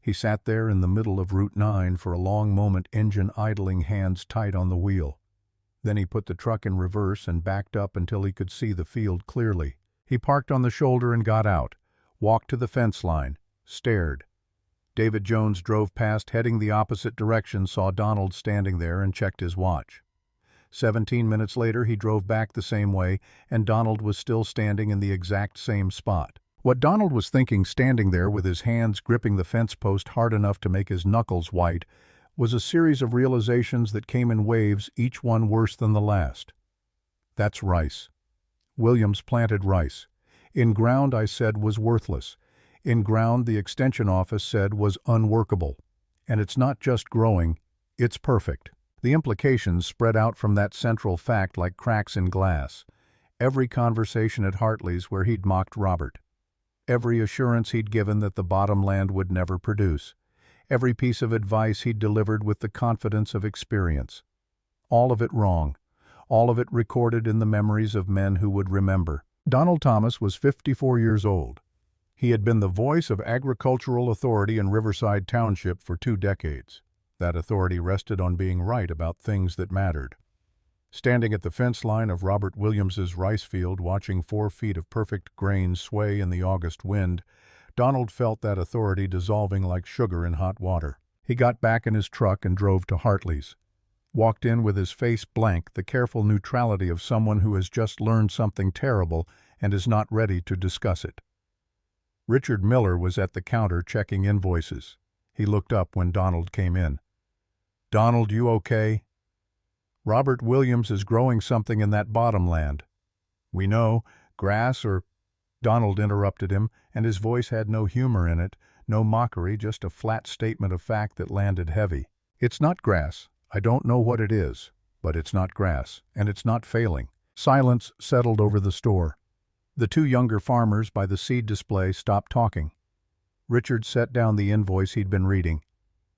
He sat there in the middle of Route 9 for a long moment, engine idling, hands tight on the wheel. Then he put the truck in reverse and backed up until he could see the field clearly. He parked on the shoulder and got out, walked to the fence line, stared. David Jones drove past, heading the opposite direction, saw Donald standing there, and checked his watch. 17 minutes later, he drove back the same way, and Donald was still standing in the exact same spot. What Donald was thinking, standing there with his hands gripping the fence post hard enough to make his knuckles white, was a series of realizations that came in waves, each one worse than the last. That's rice. Williams planted rice. In ground, I said, was worthless. In ground, the extension office said, was unworkable. And it's not just growing, it's perfect. The implications spread out from that central fact like cracks in glass. Every conversation at Hartley's where he'd mocked Robert. Every assurance he'd given that the bottomland would never produce. Every piece of advice he'd delivered with the confidence of experience. All of it wrong. All of it recorded in the memories of men who would remember. Donald Thomas was 54 years old. He had been the voice of agricultural authority in Riverside Township for 2 decades. That authority rested on being right about things that mattered. Standing at the fence line of Robert Williams's rice field, watching 4 feet of perfect grain sway in the August wind, Donald felt that authority dissolving like sugar in hot water. He got back in his truck and drove to Hartley's. Walked in with his face blank, the careful neutrality of someone who has just learned something terrible and is not ready to discuss it. Richard Miller was at the counter checking invoices. He looked up when Donald came in. "Donald, you okay?" "Robert Williams is growing something in that bottomland." "We know. Grass or—" Donald interrupted him, and his voice had no humor in it, no mockery, just a flat statement of fact that landed heavy. "It's not grass. I don't know what it is, but it's not grass, and it's not failing." Silence settled over the store. The 2 younger farmers by the seed display stopped talking. Richard set down the invoice he'd been reading.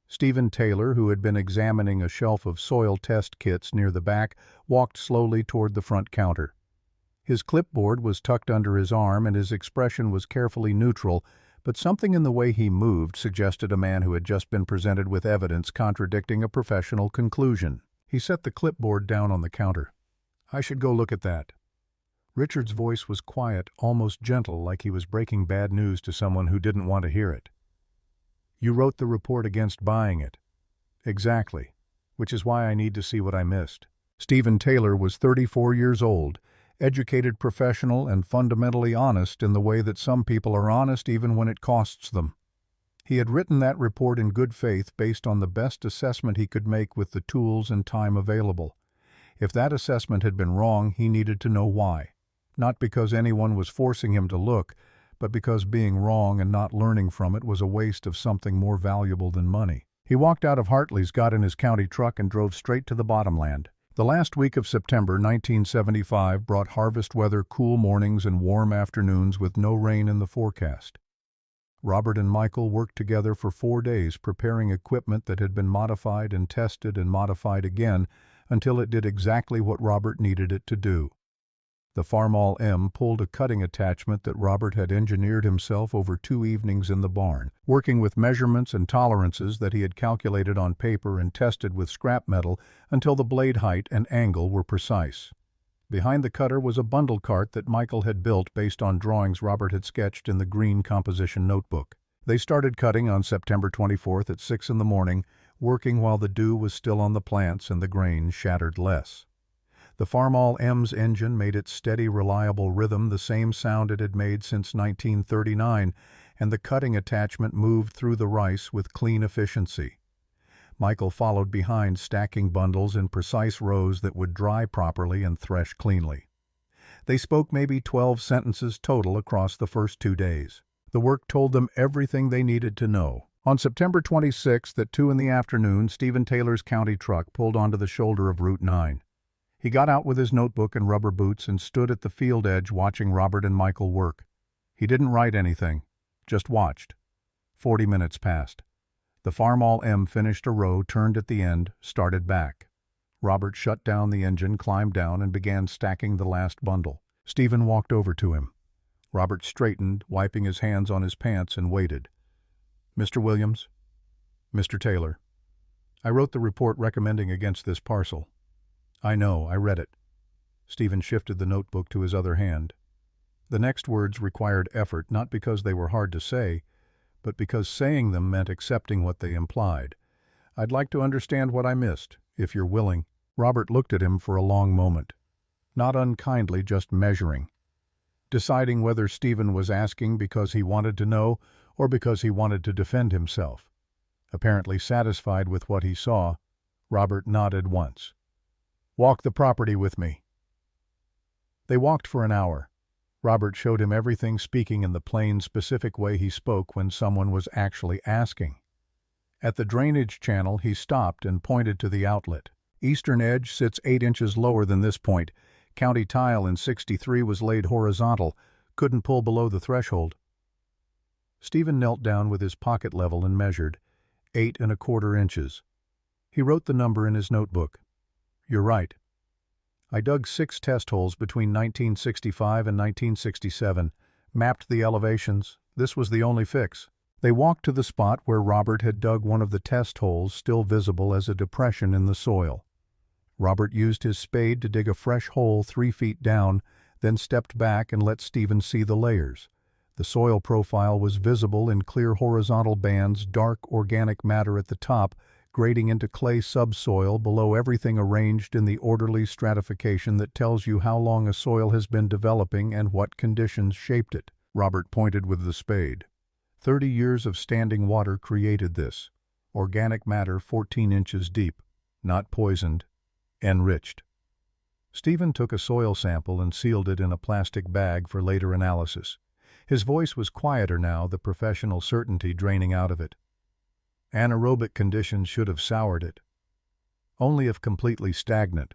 Stephen Taylor, who had been examining a shelf of soil test kits near the back, walked slowly toward the front counter. His clipboard was tucked under his arm and his expression was carefully neutral, but something in the way he moved suggested a man who had just been presented with evidence contradicting a professional conclusion. He set the clipboard down on the counter. "I should go look at that." Richard's voice was quiet, almost gentle, like he was breaking bad news to someone who didn't want to hear it. "You wrote the report against buying it." "Exactly. Which is why I need to see what I missed." Stephen Taylor was 34 years old, educated professional and fundamentally honest in the way that some people are honest even when it costs them. He had written that report in good faith based on the best assessment he could make with the tools and time available. If that assessment had been wrong, he needed to know why. Not because anyone was forcing him to look, but because being wrong and not learning from it was a waste of something more valuable than money. He walked out of Hartley's, got in his county truck, and drove straight to the bottomland. The last week of September 1975 brought harvest weather, cool mornings and warm afternoons with no rain in the forecast. Robert and Michael worked together for 4 days preparing equipment that had been modified and tested and modified again until it did exactly what Robert needed it to do. The Farmall M pulled a cutting attachment that Robert had engineered himself over 2 evenings in the barn, working with measurements and tolerances that he had calculated on paper and tested with scrap metal until the blade height and angle were precise. Behind the cutter was a bundle cart that Michael had built based on drawings Robert had sketched in the green composition notebook. They started cutting on September 24th at 6 in the morning, working while the dew was still on the plants and the grain shattered less. The Farmall M's engine made its steady, reliable rhythm the same sound it had made since 1939, and the cutting attachment moved through the rice with clean efficiency. Michael followed behind, stacking bundles in precise rows that would dry properly and thresh cleanly. They spoke maybe 12 sentences total across the first 2 days. The work told them everything they needed to know. On September 26th at 2 in the afternoon, Stephen Taylor's county truck pulled onto the shoulder of Route 9. He got out with his notebook and rubber boots and stood at the field edge watching Robert and Michael work. He didn't write anything, just watched. 40 minutes passed. The Farmall M finished a row, turned at the end, started back. Robert shut down the engine, climbed down, and began stacking the last bundle. Stephen walked over to him. Robert straightened, wiping his hands on his pants, and waited. "Mr. Williams?" "Mr. Taylor. I wrote the report recommending against this parcel." "I know, I read it." Stephen shifted the notebook to his other hand. The next words required effort, not because they were hard to say, but because saying them meant accepting what they implied. "I'd like to understand what I missed, if you're willing." Robert looked at him for a long moment. Not unkindly, just measuring. Deciding whether Stephen was asking because he wanted to know or because he wanted to defend himself. Apparently satisfied with what he saw, Robert nodded once. "Walk the property with me." They walked for an hour. Robert showed him everything, speaking in the plain, specific way he spoke when someone was actually asking. At the drainage channel, he stopped and pointed to the outlet. "Eastern edge sits 8 inches lower than this point. County tile in 63 was laid horizontal. Couldn't pull below the threshold." Stephen knelt down with his pocket level and measured 8¼ inches. He wrote the number in his notebook. "You're right. I dug 6 test holes between 1965 and 1967, mapped the elevations. This was the only fix." They walked to the spot where Robert had dug one of the test holes, still visible as a depression in the soil. Robert used his spade to dig a fresh hole 3 feet down, then stepped back and let Stephen see the layers. The soil profile was visible in clear horizontal bands, dark organic matter at the top, grading into clay subsoil below, everything arranged in the orderly stratification that tells you how long a soil has been developing and what conditions shaped it. Robert pointed with the spade. 30 years of standing water created this. Organic matter 14 inches deep, not poisoned, enriched. Stephen took a soil sample and sealed it in a plastic bag for later analysis. His voice was quieter now, the professional certainty draining out of it. Anaerobic conditions should have soured it. Only if completely stagnant.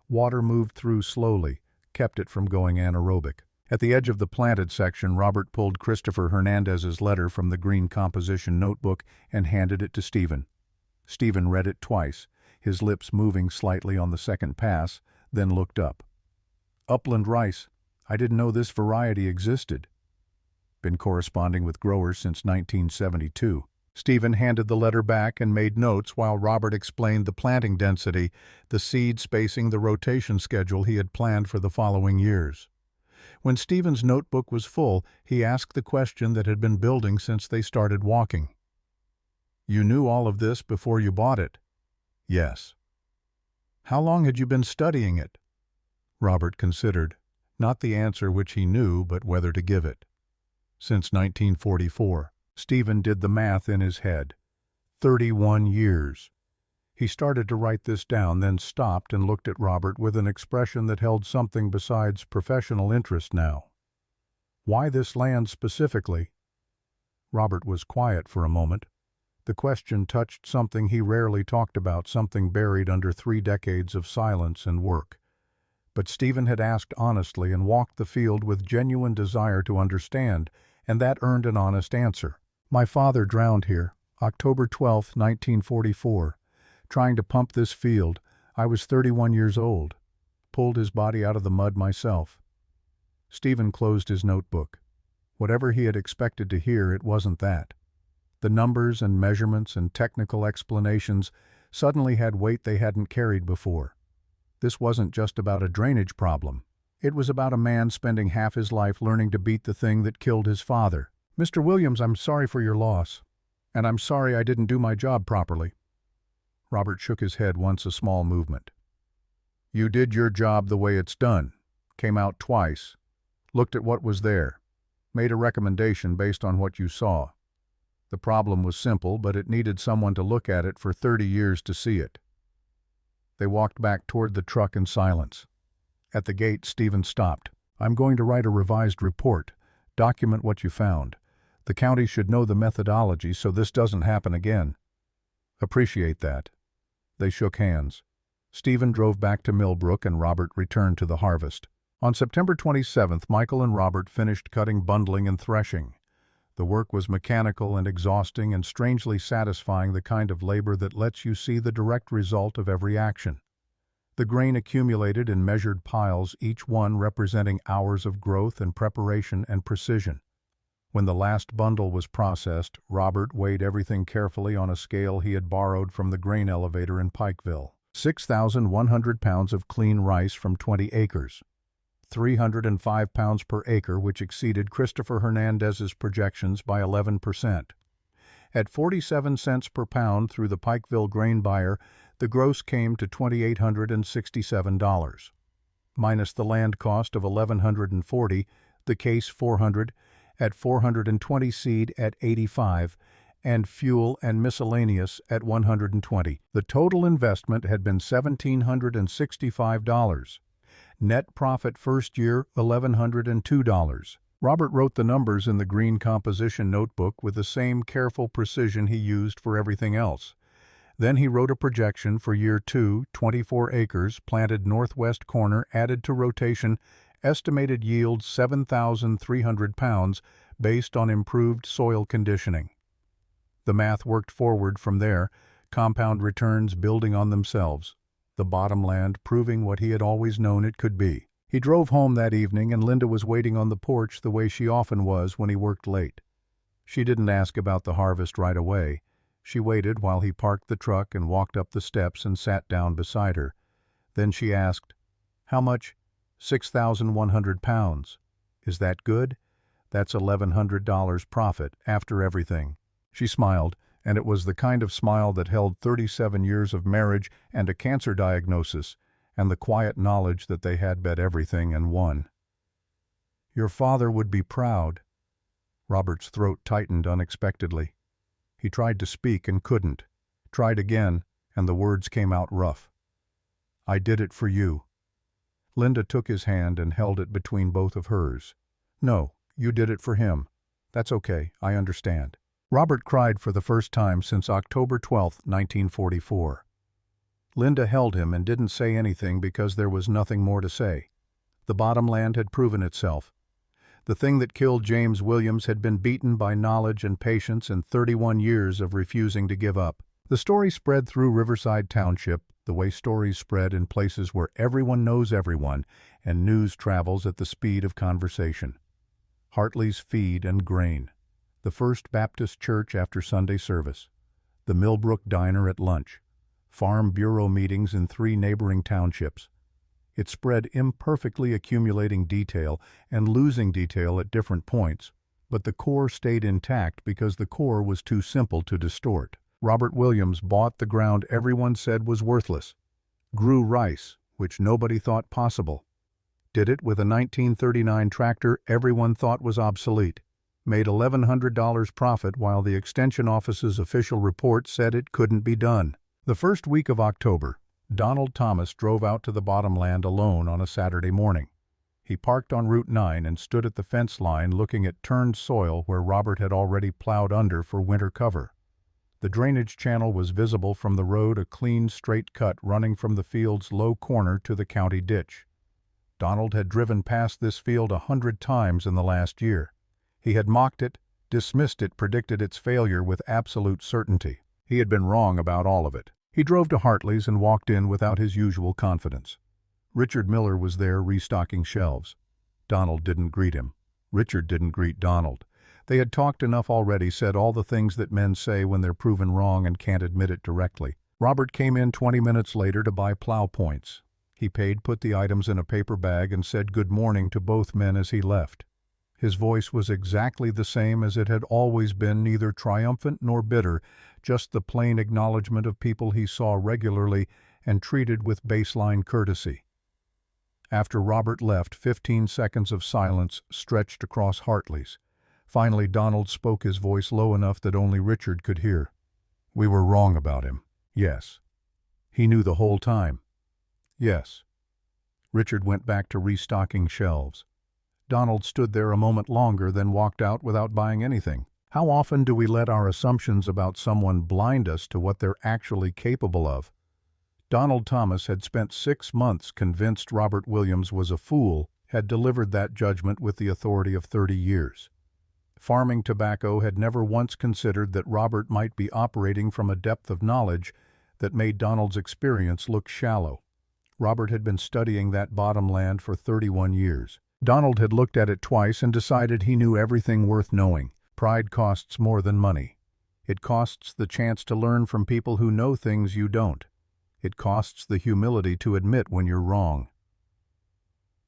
Water moved through slowly, kept it from going anaerobic. At the edge of the planted section, Robert pulled Christopher Hernandez's letter from the green composition notebook and handed it to Stephen. Stephen read it twice, his lips moving slightly on the second pass, then looked up. Upland rice. I didn't know this variety existed. Been corresponding with growers since 1972. Stephen handed the letter back and made notes while Robert explained the planting density, the seed spacing, the rotation schedule he had planned for the following years. When Stephen's notebook was full, he asked the question that had been building since they started walking. You knew all of this before you bought it? Yes. How long had you been studying it? Robert considered, not the answer which he knew, but whether to give it. Since 1944. Stephen did the math in his head. 31 years. He started to write this down, then stopped and looked at Robert with an expression that held something besides professional interest now. Why this land specifically? Robert was quiet for a moment. The question touched something he rarely talked about, something buried under 3 decades of silence and work. But Stephen had asked honestly and walked the field with genuine desire to understand, and that earned an honest answer. My father drowned here, October 12, 1944. Trying to pump this field. I was 31 years old. Pulled his body out of the mud myself. Stephen closed his notebook. Whatever he had expected to hear, it wasn't that. The numbers and measurements and technical explanations suddenly had weight they hadn't carried before. This wasn't just about a drainage problem. It was about a man spending half his life learning to beat the thing that killed his father. Mr. Williams, I'm sorry for your loss. And I'm sorry I didn't do my job properly. Robert shook his head once, a small movement. You did your job the way it's done. Came out twice. Looked at what was there. Made a recommendation based on what you saw. The problem was simple, but it needed someone to look at it for 30 years to see it. They walked back toward the truck in silence. At the gate, Stephen stopped. I'm going to write a revised report. Document what you found. The county should know the methodology so this doesn't happen again. Appreciate that. They shook hands. Stephen drove back to Millbrook and Robert returned to the harvest. On September 27th, Michael and Robert finished cutting, bundling, and threshing. The work was mechanical and exhausting and strangely satisfying, the kind of labor that lets you see the direct result of every action. The grain accumulated in measured piles, each one representing hours of growth and preparation and precision. When the last bundle was processed, Robert weighed everything carefully on a scale he had borrowed from the grain elevator in Pikeville. 6,100 pounds of clean rice from 20 acres. 305 pounds per acre, which exceeded Christopher Hernandez's projections by 11%. At 47 cents per pound through the Pikeville grain buyer, the gross came to $2,867. Minus the land cost of $1,140, the case $400, at 420 seed at 85, and fuel and miscellaneous at 120. The total investment had been $1,765. Net profit first year, $1,102. Robert wrote the numbers in the green composition notebook with the same careful precision he used for everything else. Then he wrote a projection for year 2, 24 acres, planted northwest corner, added to rotation, estimated yield 7,300 pounds, based on improved soil conditioning. The math worked forward from there, compound returns building on themselves, the bottomland proving what he had always known it could be. He drove home that evening and Linda was waiting on the porch the way she often was when he worked late. She didn't ask about the harvest right away. She waited while he parked the truck and walked up the steps and sat down beside her. Then she asked, "How much?" 6,100 pounds. Is that good? That's $1,100 profit after everything. She smiled, and it was the kind of smile that held 37 years of marriage and a cancer diagnosis, and the quiet knowledge that they had bet everything and won. Your father would be proud. Robert's throat tightened unexpectedly. He tried to speak and couldn't. Tried again, and the words came out rough. I did it for you. Linda took his hand and held it between both of hers. No, you did it for him. That's okay, I understand. Robert cried for the first time since October 12, 1944. Linda held him and didn't say anything because there was nothing more to say. The bottomland had proven itself. The thing that killed James Williams had been beaten by knowledge and patience and 31 years of refusing to give up. The story spread through Riverside Township the way stories spread in places where everyone knows everyone and news travels at the speed of conversation. Hartley's Feed and Grain, the First Baptist Church after Sunday service, the Millbrook Diner at lunch, Farm Bureau meetings in 3 neighboring townships. It spread imperfectly, accumulating detail and losing detail at different points, but the core stayed intact because the core was too simple to distort. Robert Williams bought the ground everyone said was worthless, grew rice, which nobody thought possible, did it with a 1939 tractor everyone thought was obsolete, made $1,100 profit while the Extension Office's official report said it couldn't be done. The first week of October, Donald Thomas drove out to the bottomland alone on a Saturday morning. He parked on Route 9 and stood at the fence line looking at turned soil where Robert had already plowed under for winter cover. The drainage channel was visible from the road, a clean, straight cut running from the field's low corner to the county ditch. Donald had driven past this field 100 times in the last year. He had mocked it, dismissed it, predicted its failure with absolute certainty. He had been wrong about all of it. He drove to Hartley's and walked in without his usual confidence. Richard Miller was there restocking shelves. Donald didn't greet him. Richard didn't greet Donald. They had talked enough already, said all the things that men say when they're proven wrong and can't admit it directly. Robert came in 20 minutes later to buy plow points. He paid, put the items in a paper bag, and said good morning to both men as he left. His voice was exactly the same as it had always been, neither triumphant nor bitter, just the plain acknowledgement of people he saw regularly and treated with baseline courtesy. After Robert left, 15 seconds of silence stretched across Hartley's. Finally, Donald spoke, his voice low enough that only Richard could hear. "We were wrong about him." "Yes." "He knew the whole time." "Yes." Richard went back to restocking shelves. Donald stood there a moment longer, then walked out without buying anything. How often do we let our assumptions about someone blind us to what they're actually capable of? Donald Thomas had spent 6 months convinced Robert Williams was a fool, had delivered that judgment with the authority of 30 years. Farming tobacco had never once considered that Robert might be operating from a depth of knowledge that made Donald's experience look shallow. Robert had been studying that bottomland for 31 years. Donald had looked at it twice and decided he knew everything worth knowing. Pride costs more than money. It costs the chance to learn from people who know things you don't. It costs the humility to admit when you're wrong.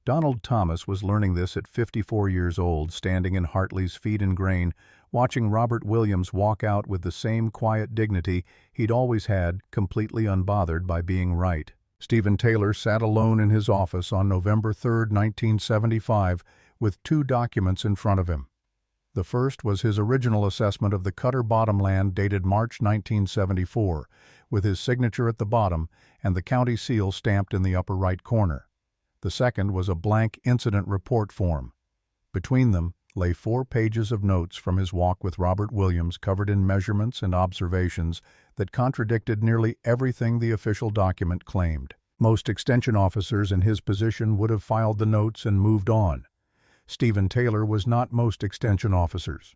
Donald Thomas was learning this at 54 years old, standing in Hartley's Feed and Grain, watching Robert Williams walk out with the same quiet dignity he'd always had, completely unbothered by being right. Stephen Taylor sat alone in his office on November 3, 1975, with 2 documents in front of him. The first was his original assessment of the Cutter bottomland dated March 1974, with his signature at the bottom and the county seal stamped in the upper right corner. The second was a blank incident report form. Between them lay 4 pages of notes from his walk with Robert Williams, covered in measurements and observations that contradicted nearly everything the official document claimed. Most extension officers in his position would have filed the notes and moved on. Stephen Taylor was not most extension officers.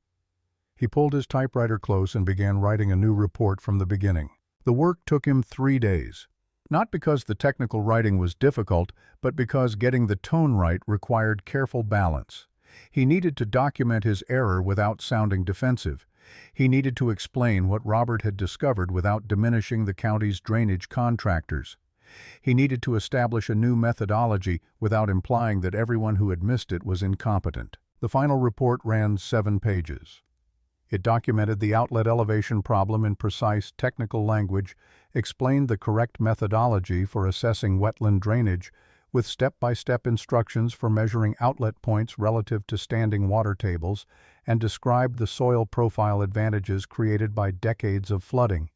He pulled his typewriter close and began writing a new report from the beginning. The work took him 3 days. Not because the technical writing was difficult, but because getting the tone right required careful balance. He needed to document his error without sounding defensive. He needed to explain what Robert had discovered without diminishing the county's drainage contractors. He needed to establish a new methodology without implying that everyone who had missed it was incompetent. The final report ran 7 pages. It documented the outlet elevation problem in precise technical language, explained the correct methodology for assessing wetland drainage, with step-by-step instructions for measuring outlet points relative to standing water tables, and described the soil profile advantages created by decades of flooding.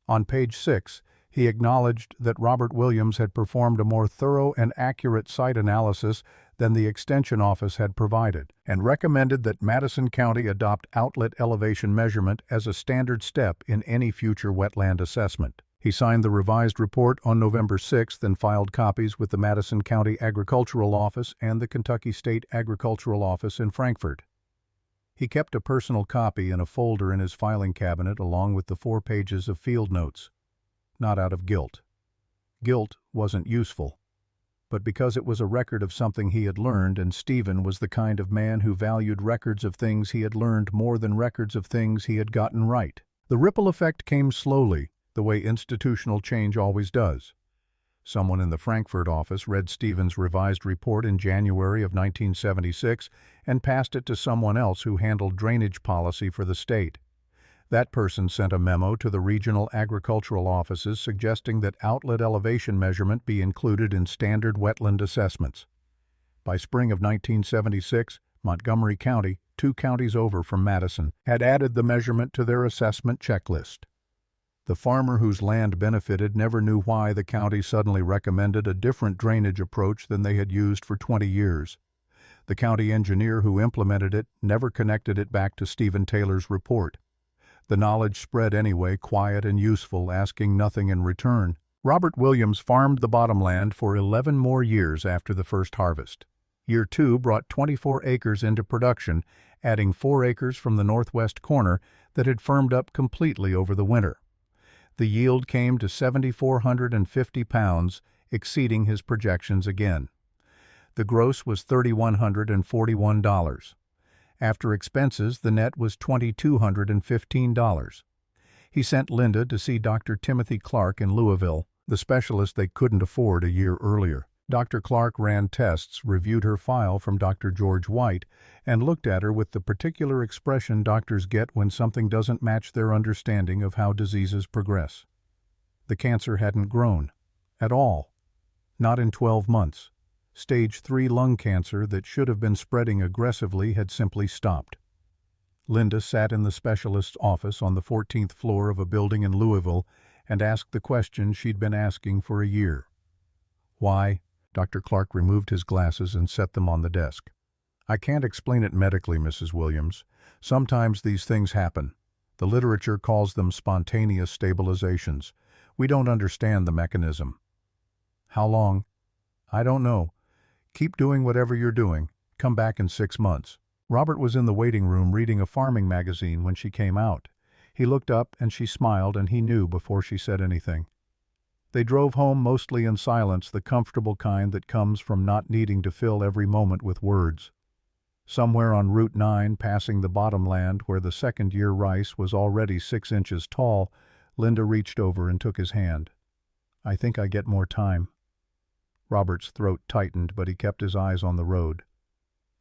On page 6, he acknowledged that Robert Williams had performed a more thorough and accurate site analysis than the Extension Office had provided, and recommended that Madison County adopt outlet elevation measurement as a standard step in any future wetland assessment. He signed the revised report on November 6th and filed copies with the Madison County Agricultural Office and the Kentucky State Agricultural Office in Frankfort. He kept a personal copy in a folder in his filing cabinet along with the 4 pages of field notes. Not out of guilt. Guilt wasn't useful, but because it was a record of something he had learned, and Stephen was the kind of man who valued records of things he had learned more than records of things he had gotten right. The ripple effect came slowly, the way institutional change always does. Someone in the Frankfurt office read Stephen's revised report in January of 1976 and passed it to someone else who handled drainage policy for the state. That person sent a memo to the regional agricultural offices suggesting that outlet elevation measurement be included in standard wetland assessments. By spring of 1976, Montgomery County, 2 counties over from Madison, had added the measurement to their assessment checklist. The farmer whose land benefited never knew why the county suddenly recommended a different drainage approach than they had used for 20 years. The county engineer who implemented it never connected it back to Stephen Taylor's report. The knowledge spread anyway, quiet and useful, asking nothing in return. Robert Williams farmed the bottomland for 11 more years after the first harvest. Year 2 brought 24 acres into production, adding 4 acres from the northwest corner that had firmed up completely over the winter. The yield came to 7,450 pounds, exceeding his projections again. The gross was $3,141. After expenses, the net was $2,215. He sent Linda to see Dr. Timothy Clark in Louisville, the specialist they couldn't afford a year earlier. Dr. Clark ran tests, reviewed her file from Dr. George White, and looked at her with the particular expression doctors get when something doesn't match their understanding of how diseases progress. The cancer hadn't grown. At all. Not in 12 months. Stage 3 lung cancer that should have been spreading aggressively had simply stopped. Linda sat in the specialist's office on the 14th floor of a building in Louisville and asked the question she'd been asking for a year. Why? Dr. Clark removed his glasses and set them on the desk. I can't explain it medically, Mrs. Williams. Sometimes these things happen. The literature calls them spontaneous stabilizations. We don't understand the mechanism. How long? I don't know. Keep doing whatever you're doing. Come back in 6 months. Robert was in the waiting room reading a farming magazine when she came out. He looked up and she smiled, and he knew before she said anything. They drove home mostly in silence, the comfortable kind that comes from not needing to fill every moment with words. Somewhere on Route 9, passing the bottomland where the second-year rice was already 6 inches tall, Linda reached over and took his hand. I think I get more time. Robert's throat tightened, but he kept his eyes on the road.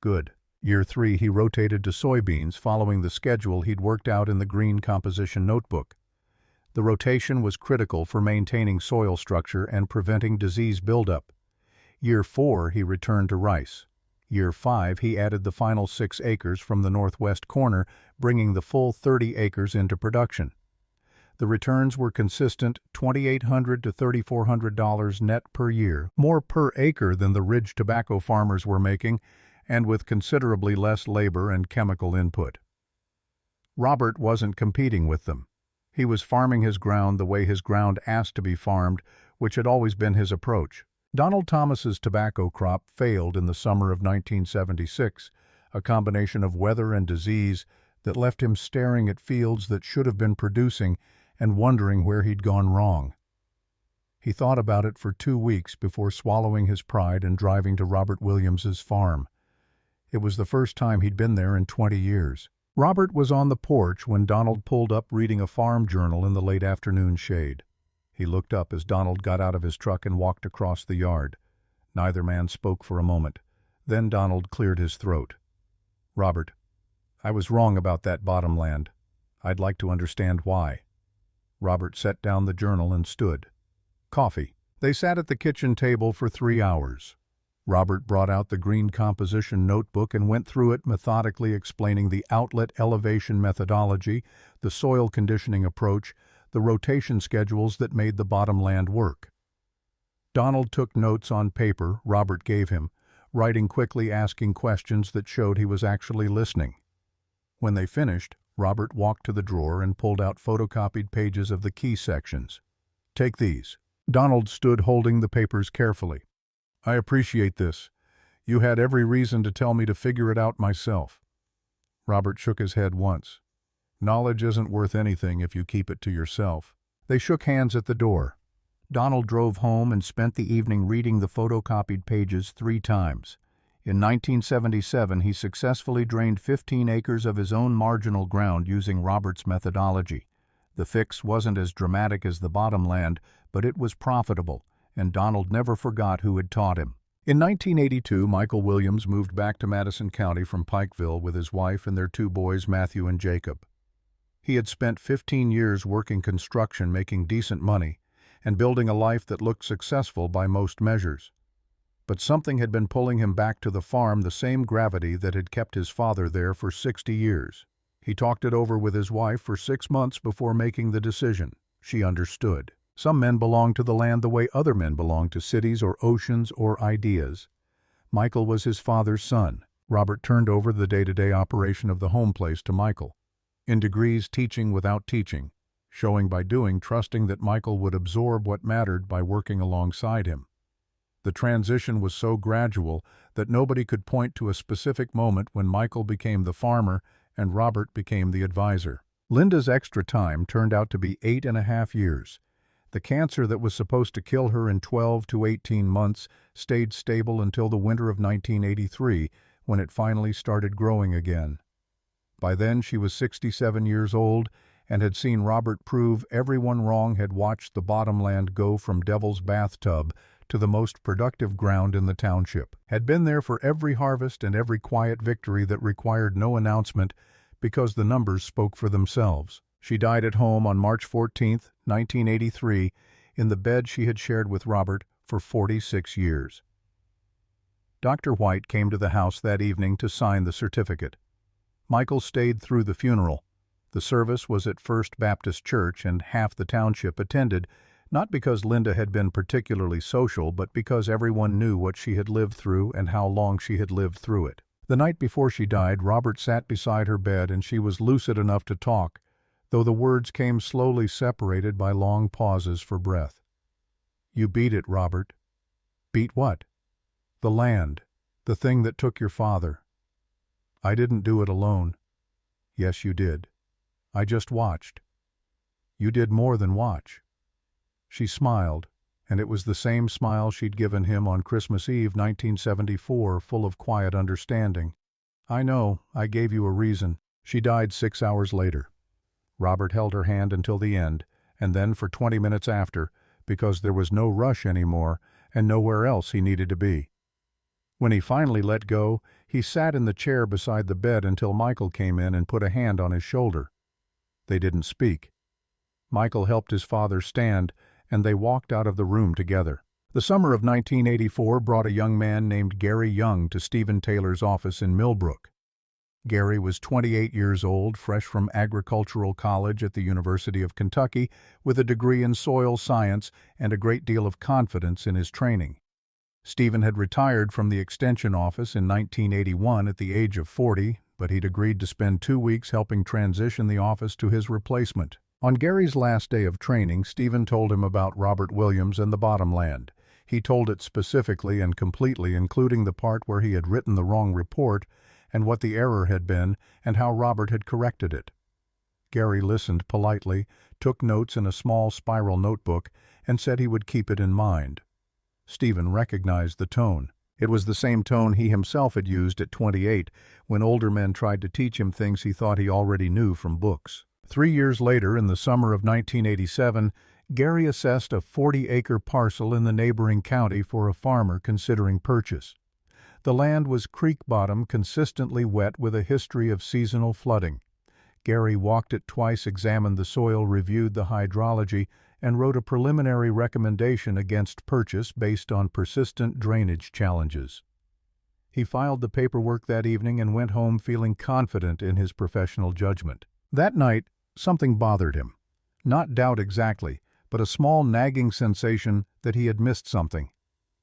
Good. Year 3 he rotated to soybeans, following the schedule he'd worked out in the green composition notebook. The rotation was critical for maintaining soil structure and preventing disease buildup. Year 4 he returned to rice. Year 5 he added the final 6 acres from the northwest corner, bringing the full 30 acres into production. The returns were consistent, $2,800 to $3,400 net per year, more per acre than the ridge tobacco farmers were making, and with considerably less labor and chemical input. Robert wasn't competing with them. He was farming his ground the way his ground asked to be farmed, which had always been his approach. Donald Thomas's tobacco crop failed in the summer of 1976, a combination of weather and disease that left him staring at fields that should have been producing and wondering where he'd gone wrong. He thought about it for 2 weeks before swallowing his pride and driving to Robert Williams's farm. It was the first time he'd been there in 20 years. Robert was on the porch when Donald pulled up reading a farm journal in the late afternoon shade. He looked up as Donald got out of his truck and walked across the yard. Neither man spoke for a moment. Then Donald cleared his throat. Robert, I was wrong about that bottomland. I'd like to understand why. Robert set down the journal and stood. Coffee. They sat at the kitchen table for 3 hours. Robert brought out the green composition notebook and went through it methodically, explaining the outlet elevation methodology, the soil conditioning approach, the rotation schedules that made the bottomland work. Donald took notes on paper Robert gave him, writing quickly, asking questions that showed he was actually listening. When they finished, Robert walked to the drawer and pulled out photocopied pages of the key sections. Take these. Donald stood holding the papers carefully. I appreciate this. You had every reason to tell me to figure it out myself. Robert shook his head once. "Knowledge isn't worth anything if you keep it to yourself." They shook hands at the door. Donald drove home and spent the evening reading the photocopied pages 3 times. In 1977, he successfully drained 15 acres of his own marginal ground using Robert's methodology. The fix wasn't as dramatic as the bottomland, but it was profitable, and Donald never forgot who had taught him. In 1982, Michael Williams moved back to Madison County from Pikeville with his wife and their 2 boys, Matthew and Jacob. He had spent 15 years working construction, making decent money, and building a life that looked successful by most measures. But something had been pulling him back to the farm, the same gravity that had kept his father there for 60 years. He talked it over with his wife for 6 months before making the decision. She understood. Some men belong to the land the way other men belong to cities or oceans or ideas. Michael was his father's son. Robert turned over the day-to-day operation of the home place to Michael. In degrees, teaching without teaching, showing by doing, trusting that Michael would absorb what mattered by working alongside him. The transition was so gradual that nobody could point to a specific moment when Michael became the farmer and Robert became the advisor. Linda's extra time turned out to be 8.5 years. The cancer that was supposed to kill her in 12 to 18 months stayed stable until the winter of 1983, when it finally started growing again. By then she was 67 years old and had seen Robert prove everyone wrong, had watched the bottomland go from Devil's Bathtub to the most productive ground in the township, had been there for every harvest and every quiet victory that required no announcement because the numbers spoke for themselves. She died at home on March 14, 1983, in the bed she had shared with Robert for 46 years. Dr. White came to the house that evening to sign the certificate. Michael stayed through the funeral. The service was at First Baptist Church, and half the township attended, not because Linda had been particularly social, but because everyone knew what she had lived through and how long she had lived through it. The night before she died, Robert sat beside her bed, and she was lucid enough to talk, though the words came slowly, separated by long pauses for breath. "You beat it, Robert." "Beat what?" "The land. The thing that took your father." "I didn't do it alone." "Yes, you did. I just watched." "You did more than watch." She smiled, and it was the same smile she'd given him on Christmas Eve 1974, full of quiet understanding. "I know, I gave you a reason." She died 6 hours later. Robert held her hand until the end, and then for 20 minutes after, because there was no rush anymore and nowhere else he needed to be. When he finally let go, he sat in the chair beside the bed until Michael came in and put a hand on his shoulder. They didn't speak. Michael helped his father stand, and they walked out of the room together. The summer of 1984 brought a young man named Gary Young to Stephen Taylor's office in Millbrook. Gary was 28 years old, fresh from agricultural college at the University of Kentucky, with a degree in soil science and a great deal of confidence in his training. Stephen had retired from the Extension office in 1981 at the age of 40, but he'd agreed to spend 2 weeks helping transition the office to his replacement. On Gary's last day of training, Stephen told him about Robert Williams and the bottomland. He told it specifically and completely, including the part where he had written the wrong report and what the error had been and how Robert had corrected it. Gary listened politely, took notes in a small spiral notebook, and said he would keep it in mind. Stephen recognized the tone. It was the same tone he himself had used at 28 when older men tried to teach him things he thought he already knew from books. 3 years later, in the summer of 1987, Gary assessed a 40-acre parcel in the neighboring county for a farmer considering purchase. The land was creek bottom, consistently wet with a history of seasonal flooding. Gary walked it twice, examined the soil, reviewed the hydrology, and wrote a preliminary recommendation against purchase based on persistent drainage challenges. He filed the paperwork that evening and went home feeling confident in his professional judgment. That night, something bothered him. Not doubt exactly, but a small nagging sensation that he had missed something.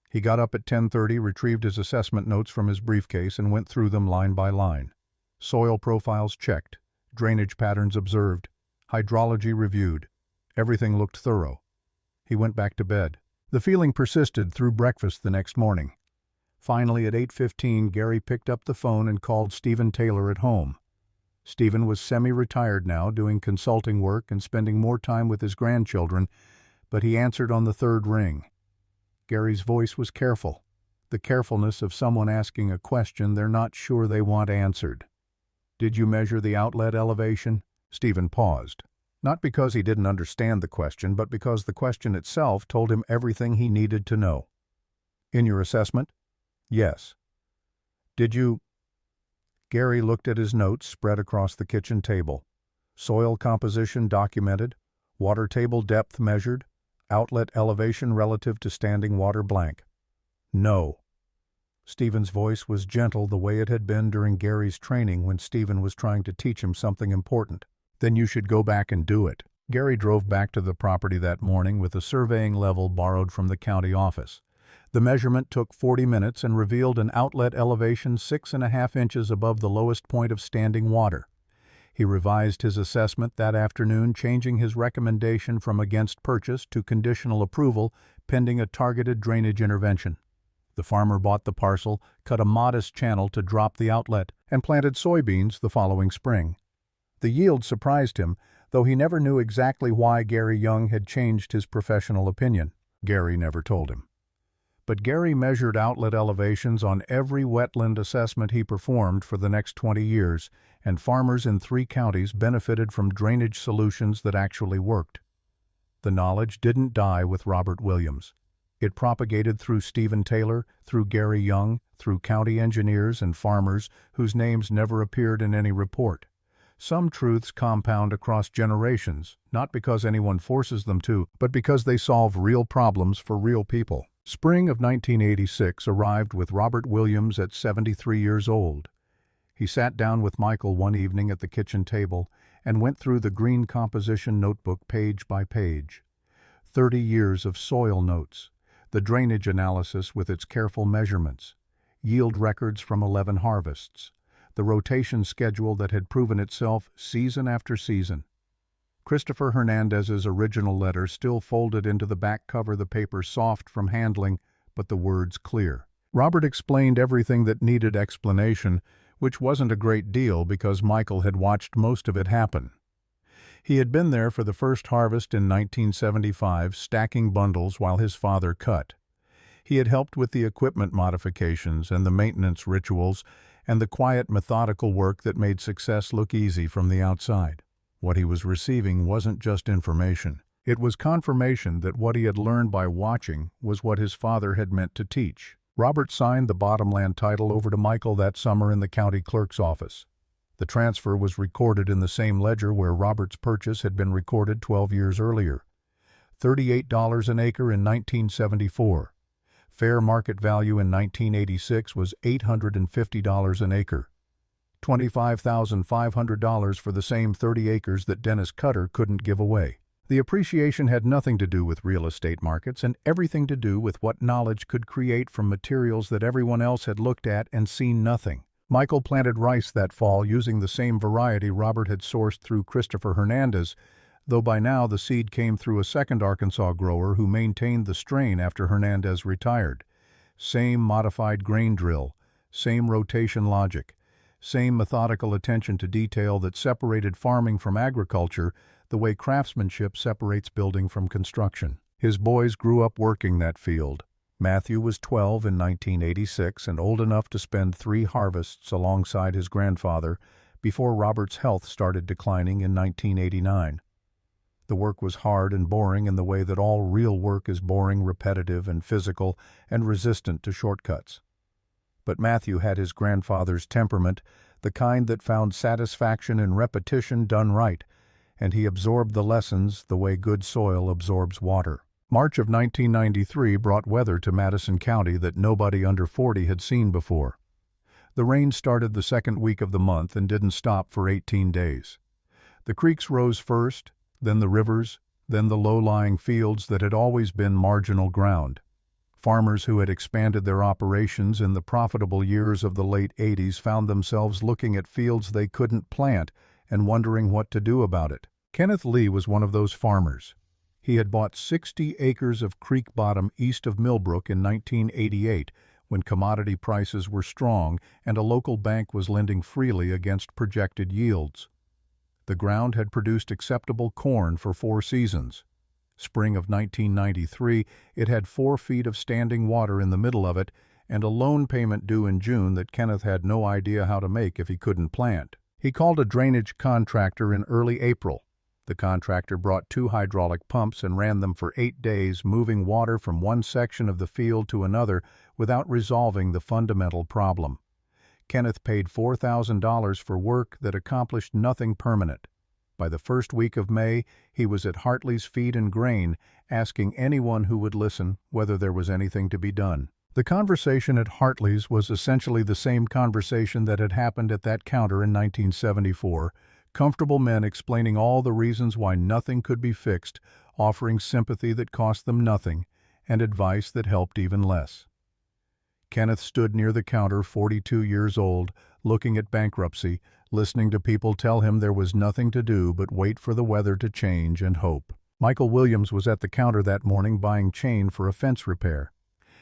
He got up at 10:30, retrieved his assessment notes from his briefcase, and went through them line by line. Soil profiles checked, drainage patterns observed, hydrology reviewed. Everything looked thorough. He went back to bed. The feeling persisted through breakfast the next morning. Finally, at 8:15, Gary picked up the phone and called Stephen Taylor at home. Stephen was semi-retired now, doing consulting work and spending more time with his grandchildren, but he answered on the third ring. Gary's voice was careful, the carefulness of someone asking a question they're not sure they want answered. "Did you measure the outlet elevation?" Stephen paused, not because he didn't understand the question, but because the question itself told him everything he needed to know. "In your assessment?" "Yes." "Did you—" Gary looked at his notes spread across the kitchen table. Soil composition documented, water table depth measured, outlet elevation relative to standing water blank. "No." Stephen's voice was gentle the way it had been during Gary's training when Stephen was trying to teach him something important. "Then you should go back and do it." Gary drove back to the property that morning with a surveying level borrowed from the county office. The measurement took 40 minutes and revealed an outlet elevation 6.5 inches above the lowest point of standing water. He revised his assessment that afternoon, changing his recommendation from against purchase to conditional approval pending a targeted drainage intervention. The farmer bought the parcel, cut a modest channel to drop the outlet, and planted soybeans the following spring. The yield surprised him, though he never knew exactly why Gary Young had changed his professional opinion. Gary never told him. But Gary measured outlet elevations on every wetland assessment he performed for the next 20 years, and farmers in 3 counties benefited from drainage solutions that actually worked. The knowledge didn't die with Robert Williams. It propagated through Stephen Taylor, through Gary Young, through county engineers and farmers whose names never appeared in any report. Some truths compound across generations, not because anyone forces them to, but because they solve real problems for real people. Spring of 1986 arrived with Robert Williams at 73 years old. He sat down with Michael one evening at the kitchen table and went through the green composition notebook page by page. 30 years of soil notes, the drainage analysis with its careful measurements, yield records from 11 harvests, the rotation schedule that had proven itself season after season. Christopher Hernandez's original letter still folded into the back cover, the paper soft from handling, but the words clear. Robert explained everything that needed explanation, which wasn't a great deal because Michael had watched most of it happen. He had been there for the first harvest in 1975, stacking bundles while his father cut. He had helped with the equipment modifications and the maintenance rituals and the quiet, methodical work that made success look easy from the outside. What he was receiving wasn't just information. It was confirmation that what he had learned by watching was what his father had meant to teach. Robert signed the bottomland title over to Michael that summer in the county clerk's office. The transfer was recorded in the same ledger where Robert's purchase had been recorded 12 years earlier. $38 an acre in 1974. Fair market value in 1986 was $850 an acre. $25,500 for the same 30 acres that Dennis Cutter couldn't give away. The appreciation had nothing to do with real estate markets and everything to do with what knowledge could create from materials that everyone else had looked at and seen nothing. Michael planted rice that fall using the same variety Robert had sourced through Christopher Hernandez, though by now the seed came through a second Arkansas grower who maintained the strain after Hernandez retired. Same modified grain drill, same rotation logic, same methodical attention to detail that separated farming from agriculture the way craftsmanship separates building from construction. His boys grew up working that field. Matthew was 12 in 1986 and old enough to spend 3 harvests alongside his grandfather before Robert's health started declining in 1989. The work was hard and boring in the way that all real work is boring, repetitive, and physical, and resistant to shortcuts. But Matthew had his grandfather's temperament, the kind that found satisfaction in repetition done right, and he absorbed the lessons the way good soil absorbs water. March of 1993 brought weather to Madison County that nobody under 40 had seen before. The rain started the second week of the month and didn't stop for 18 days. The creeks rose first, then the rivers, then the low-lying fields that had always been marginal ground. Farmers who had expanded their operations in the profitable years of the late 80s found themselves looking at fields they couldn't plant and wondering what to do about it. Kenneth Lee was one of those farmers. He had bought 60 acres of creek bottom east of Millbrook in 1988 when commodity prices were strong and a local bank was lending freely against projected yields. The ground had produced acceptable corn for 4 seasons. Spring of 1993, it had 4 feet of standing water in the middle of it and a loan payment due in June that Kenneth had no idea how to make if he couldn't plant. He called a drainage contractor in early April. The contractor brought 2 hydraulic pumps and ran them for 8 days, moving water from one section of the field to another without resolving the fundamental problem. Kenneth paid $4,000 for work that accomplished nothing permanent. By the first week of May, he was at Hartley's Feed and Grain, asking anyone who would listen whether there was anything to be done. The conversation at Hartley's was essentially the same conversation that had happened at that counter in 1974, comfortable men explaining all the reasons why nothing could be fixed, offering sympathy that cost them nothing, and advice that helped even less. Kenneth stood near the counter, 42 years old, looking at bankruptcy, listening to people tell him there was nothing to do but wait for the weather to change and hope. Michael Williams was at the counter that morning buying chain for a fence repair.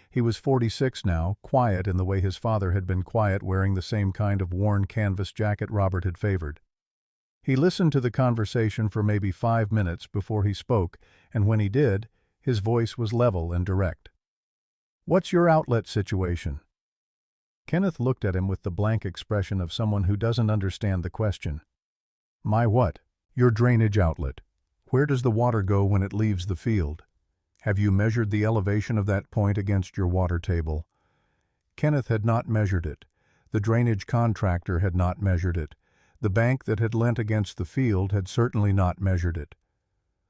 He was 46 now, quiet in the way his father had been quiet, wearing the same kind of worn canvas jacket Robert had favored. He listened to the conversation for maybe 5 minutes before he spoke, and when he did, his voice was level and direct. "What's your outlet situation?" Kenneth looked at him with the blank expression of someone who doesn't understand the question. "My what?" "Your drainage outlet. Where does the water go when it leaves the field? Have you measured the elevation of that point against your water table?" Kenneth had not measured it. The drainage contractor had not measured it. The bank that had lent against the field had certainly not measured it.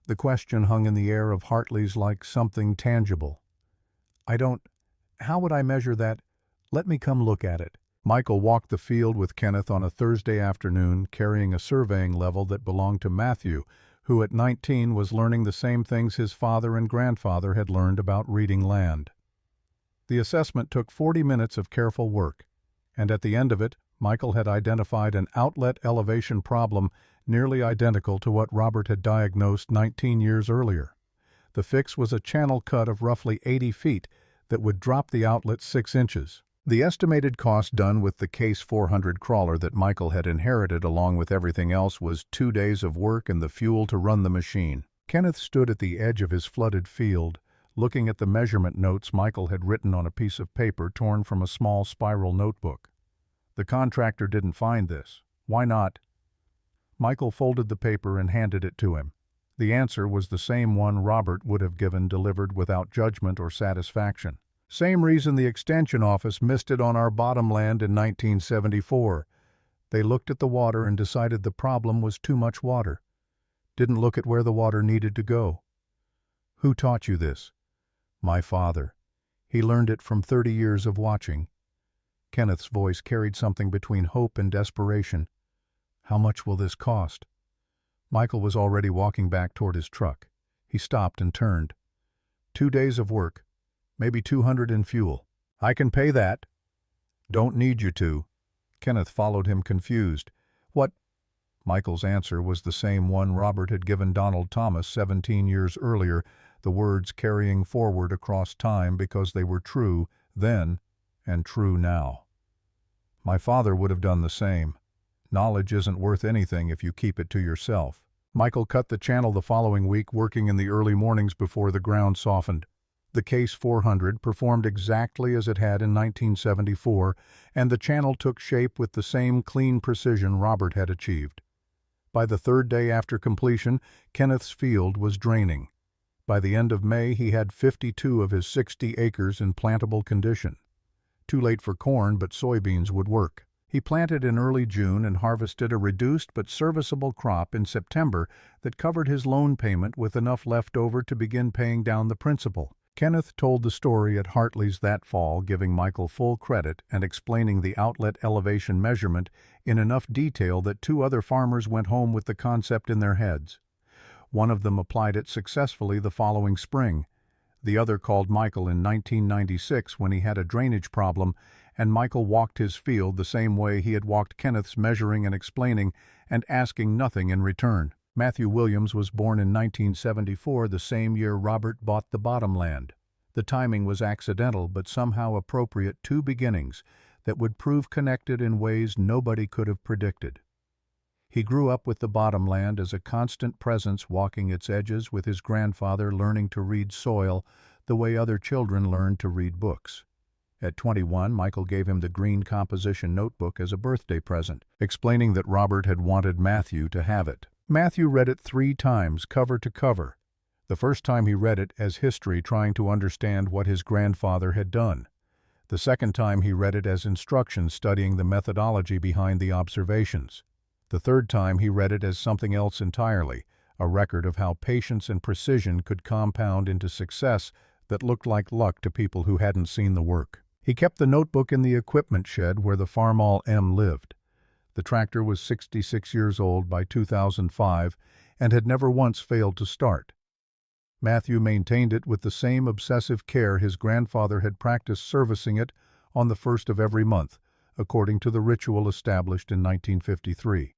The question hung in the air of Hartley's like something tangible. How would I measure that? Let me come look at it." Michael walked the field with Kenneth on a Thursday afternoon, carrying a surveying level that belonged to Matthew, who at 19 was learning the same things his father and grandfather had learned about reading land. The assessment took 40 minutes of careful work, and at the end of it, Michael had identified an outlet elevation problem nearly identical to what Robert had diagnosed 19 years earlier. The fix was a channel cut of roughly 80 feet that would drop the outlet 6 inches. The estimated cost done with the Case 400 crawler that Michael had inherited along with everything else was 2 days of work and the fuel to run the machine. Kenneth stood at the edge of his flooded field, looking at the measurement notes Michael had written on a piece of paper torn from a small spiral notebook. The contractor didn't find this. Why not? Michael folded the paper and handed it to him. The answer was the same one Robert would have given, delivered without judgment or satisfaction. "Same reason the extension office missed it on our bottomland in 1974. They looked at the water and decided the problem was too much water. Didn't look at where the water needed to go." "Who taught you this?" "My father. He learned it from 30 years of watching." Kenneth's voice carried something between hope and desperation. "How much will this cost?" Michael was already walking back toward his truck. He stopped and turned. 2 days of work. Maybe 200 in fuel." "I can pay that." "Don't need you to." Kenneth followed him confused. "What?" Michael's answer was the same one Robert had given Donald Thomas 17 years earlier, the words carrying forward across time because they were true then and true now. "My father would have done the same. Knowledge isn't worth anything if you keep it to yourself." Michael cut the channel the following week, working in the early mornings before the ground softened. The Case 400 performed exactly as it had in 1974, and the channel took shape with the same clean precision Robert had achieved. By the 3rd day after completion, Kenneth's field was draining. By the end of May, he had 52 of his 60 acres in plantable condition. Too late for corn, but soybeans would work. He planted in early June and harvested a reduced but serviceable crop in September that covered his loan payment with enough left over to begin paying down the principal. Kenneth told the story at Hartley's that fall, giving Michael full credit and explaining the outlet elevation measurement in enough detail that 2 other farmers went home with the concept in their heads. One of them applied it successfully the following spring. The other called Michael in 1996 when he had a drainage problem, and Michael walked his field the same way he had walked Kenneth's, measuring and explaining and asking nothing in return. Matthew Williams was born in 1974, the same year Robert bought the bottomland. The timing was accidental but somehow appropriate, two beginnings that would prove connected in ways nobody could have predicted. He grew up with the bottomland as a constant presence, walking its edges with his grandfather, learning to read soil the way other children learned to read books. At 21, Michael gave him the green composition notebook as a birthday present, explaining that Robert had wanted Matthew to have it. Matthew read it 3 times, cover to cover. The first time he read it as history, trying to understand what his grandfather had done. The second time he read it as instructions, studying the methodology behind the observations. The third time he read it as something else entirely, a record of how patience and precision could compound into success that looked like luck to people who hadn't seen the work. He kept the notebook in the equipment shed where the Farmall M lived. The tractor was 66 years old by 2005 and had never once failed to start. Matthew maintained it with the same obsessive care his grandfather had practiced servicing it on the first of every month, according to the ritual established in 1953.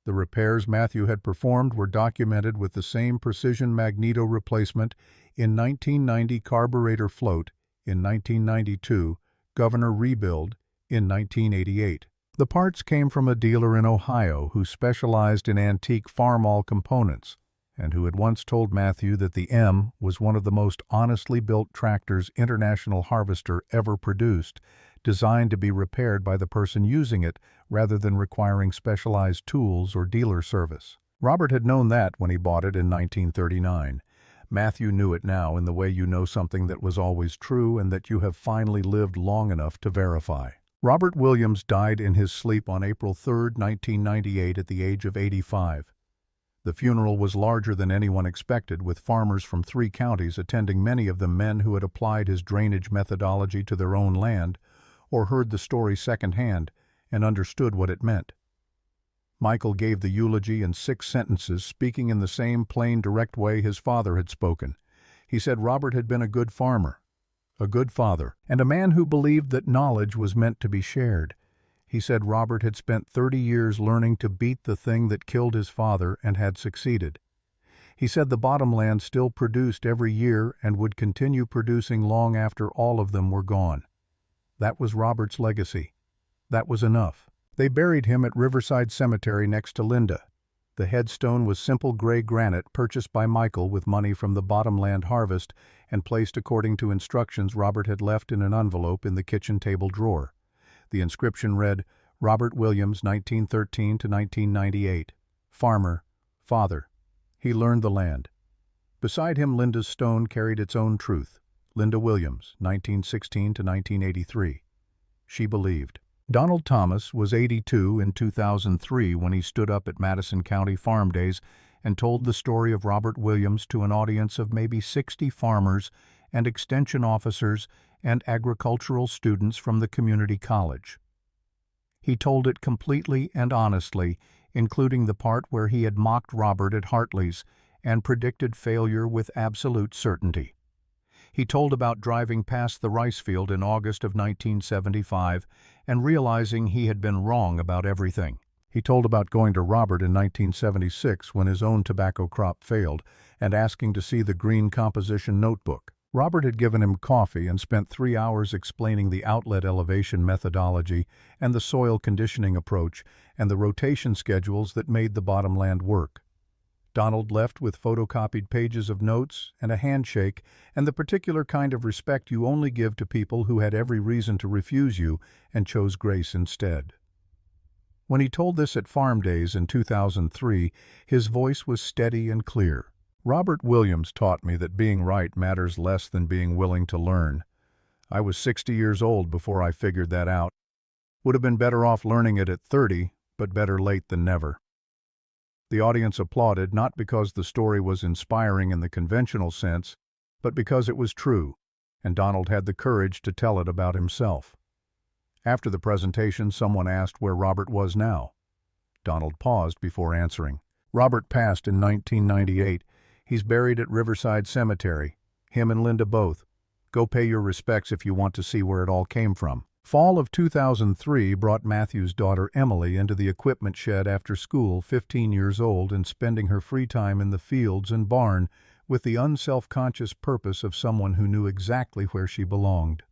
The repairs Matthew had performed were documented with the same precision: magneto replacement in 1990, carburetor float in 1992, governor rebuild in 1988. The parts came from a dealer in Ohio who specialized in antique Farmall components, and who had once told Matthew that the M was one of the most honestly built tractors International Harvester ever produced, designed to be repaired by the person using it rather than requiring specialized tools or dealer service. Robert had known that when he bought it in 1939. Matthew knew it now, in the way you know something that was always true and that you have finally lived long enough to verify. Robert Williams died in his sleep on April 3, 1998, at the age of 85. The funeral was larger than anyone expected, with farmers from 3 counties attending, many of them men who had applied his drainage methodology to their own land or heard the story secondhand and understood what it meant. Michael gave the eulogy in 6 sentences, speaking in the same plain, direct way his father had spoken. He said Robert had been a good farmer, a good father, and a man who believed that knowledge was meant to be shared. He said Robert had spent 30 years learning to beat the thing that killed his father and had succeeded. He said the bottomland still produced every year and would continue producing long after all of them were gone. That was Robert's legacy. That was enough. They buried him at Riverside Cemetery next to Linda. The headstone was simple gray granite purchased by Michael with money from the bottomland harvest and placed according to instructions Robert had left in an envelope in the kitchen table drawer. The inscription read, Robert Williams, 1913 to 1998. Farmer, father. He learned the land. Beside him, Linda's stone carried its own truth. Linda Williams, 1916 to 1983. She believed. Donald Thomas was 82 in 2003 when he stood up at Madison County Farm Days and told the story of Robert Williams to an audience of maybe 60 farmers and extension officers and agricultural students from the community college. He told it completely and honestly, including the part where he had mocked Robert at Hartley's and predicted failure with absolute certainty. He told about driving past the rice field in August of 1975 and realizing he had been wrong about everything. He told about going to Robert in 1976 when his own tobacco crop failed and asking to see the green composition notebook. Robert had given him coffee and spent 3 hours explaining the outlet elevation methodology and the soil conditioning approach and the rotation schedules that made the bottomland work. Donald left with photocopied pages of notes and a handshake and the particular kind of respect you only give to people who had every reason to refuse you and chose grace instead. When he told this at Farm Days in 2003, his voice was steady and clear. Robert Williams taught me that being right matters less than being willing to learn. I was 60 years old before I figured that out. Would have been better off learning it at 30, but better late than never. The audience applauded not because the story was inspiring in the conventional sense, but because it was true, and Donald had the courage to tell it about himself. After the presentation, someone asked where Robert was now. Donald paused before answering. Robert passed in 1998. He's buried at Riverside Cemetery. Him and Linda both. Go pay your respects if you want to see where it all came from. Fall of 2003 brought Matthew's daughter Emily into the equipment shed after school, 15 years old and spending her free time in the fields and barn with the unself-conscious purpose of someone who knew exactly where she belonged.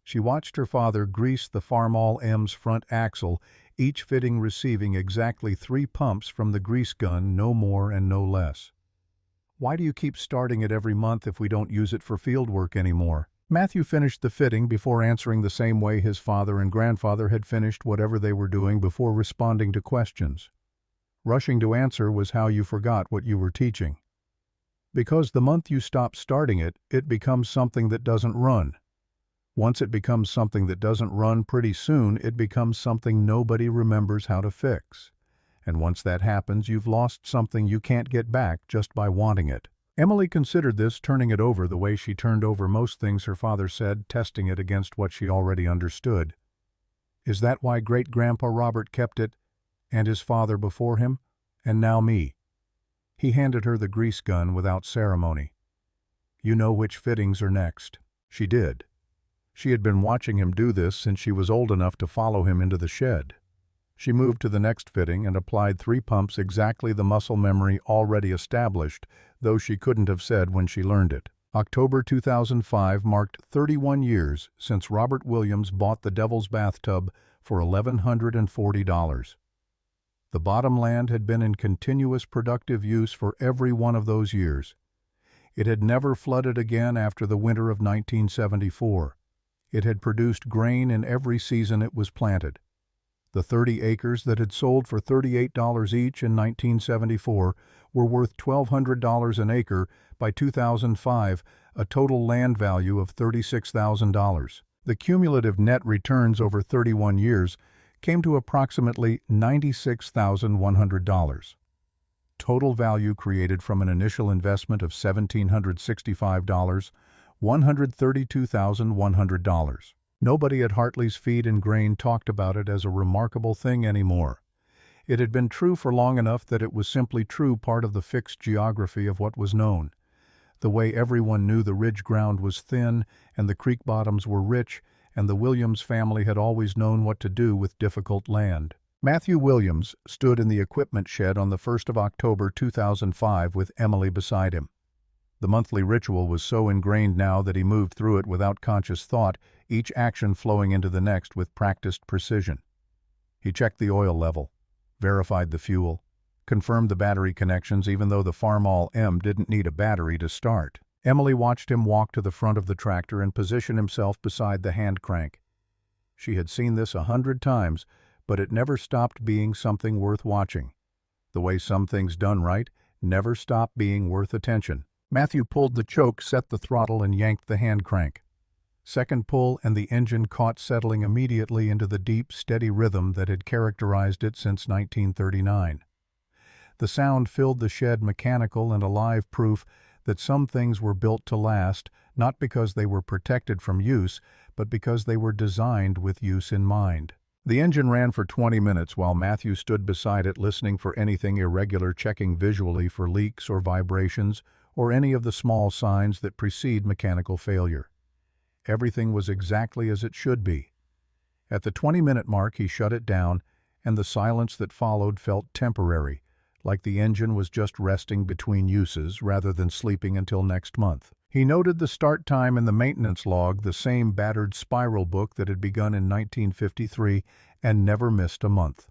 She watched her father grease the Farmall M's front axle, each fitting receiving exactly 3 pumps from the grease gun, no more and no less. "Why do you keep starting it every month if we don't use it for field work anymore?" Matthew finished the fitting before answering the same way his father and grandfather had finished whatever they were doing before responding to questions. Rushing to answer was how you forgot what you were teaching. Because the month you stop starting it, it becomes something that doesn't run. Once it becomes something that doesn't run, pretty soon it becomes something nobody remembers how to fix. And once that happens, you've lost something you can't get back just by wanting it. Emily considered this, turning it over the way she turned over most things her father said, testing it against what she already understood. Is that why great-grandpa Robert kept it, and his father before him, and now me? He handed her the grease gun without ceremony. You know which fittings are next. She did. She had been watching him do this since she was old enough to follow him into the shed. She moved to the next fitting and applied 3 pumps, exactly the muscle memory already established, though she couldn't have said when she learned it. October 2005 marked 31 years since Robert Williams bought the Devil's Bathtub for $1,140. The bottomland had been in continuous productive use for every one of those years. It had never flooded again after the winter of 1974. It had produced grain in every season it was planted. The 30 acres that had sold for $38 each in 1974 were worth $1,200 an acre by 2005, a total land value of $36,000. The cumulative net returns over 31 years came to approximately $96,100. Total value created from an initial investment of $1,765, $132,100. Nobody at Hartley's Feed and Grain talked about it as a remarkable thing anymore. It had been true for long enough that it was simply true, part of the fixed geography of what was known. The way everyone knew the ridge ground was thin and the creek bottoms were rich, and the Williams family had always known what to do with difficult land. Matthew Williams stood in the equipment shed on the 1st of October 2005 with Emily beside him. The monthly ritual was so ingrained now that he moved through it without conscious thought, each action flowing into the next with practiced precision. He checked the oil level, verified the fuel, confirmed the battery connections even though the Farmall M didn't need a battery to start. Emily watched him walk to the front of the tractor and position himself beside the hand crank. She had seen this 100 times, but it never stopped being something worth watching. The way some things done right never stop being worth attention. Matthew pulled the choke, set the throttle, and yanked the hand crank. Second pull, and the engine caught, settling immediately into the deep, steady rhythm that had characterized it since 1939. The sound filled the shed, mechanical and alive, proof that some things were built to last, not because they were protected from use, but because they were designed with use in mind. The engine ran for 20 minutes while Matthew stood beside it, listening for anything irregular, checking visually for leaks or vibrations, or any of the small signs that precede mechanical failure. Everything was exactly as it should be. At the 20-minute mark, he shut it down, and the silence that followed felt temporary, like the engine was just resting between uses rather than sleeping until next month. He noted the start time in the maintenance log, the same battered spiral book that had begun in 1953 and never missed a month.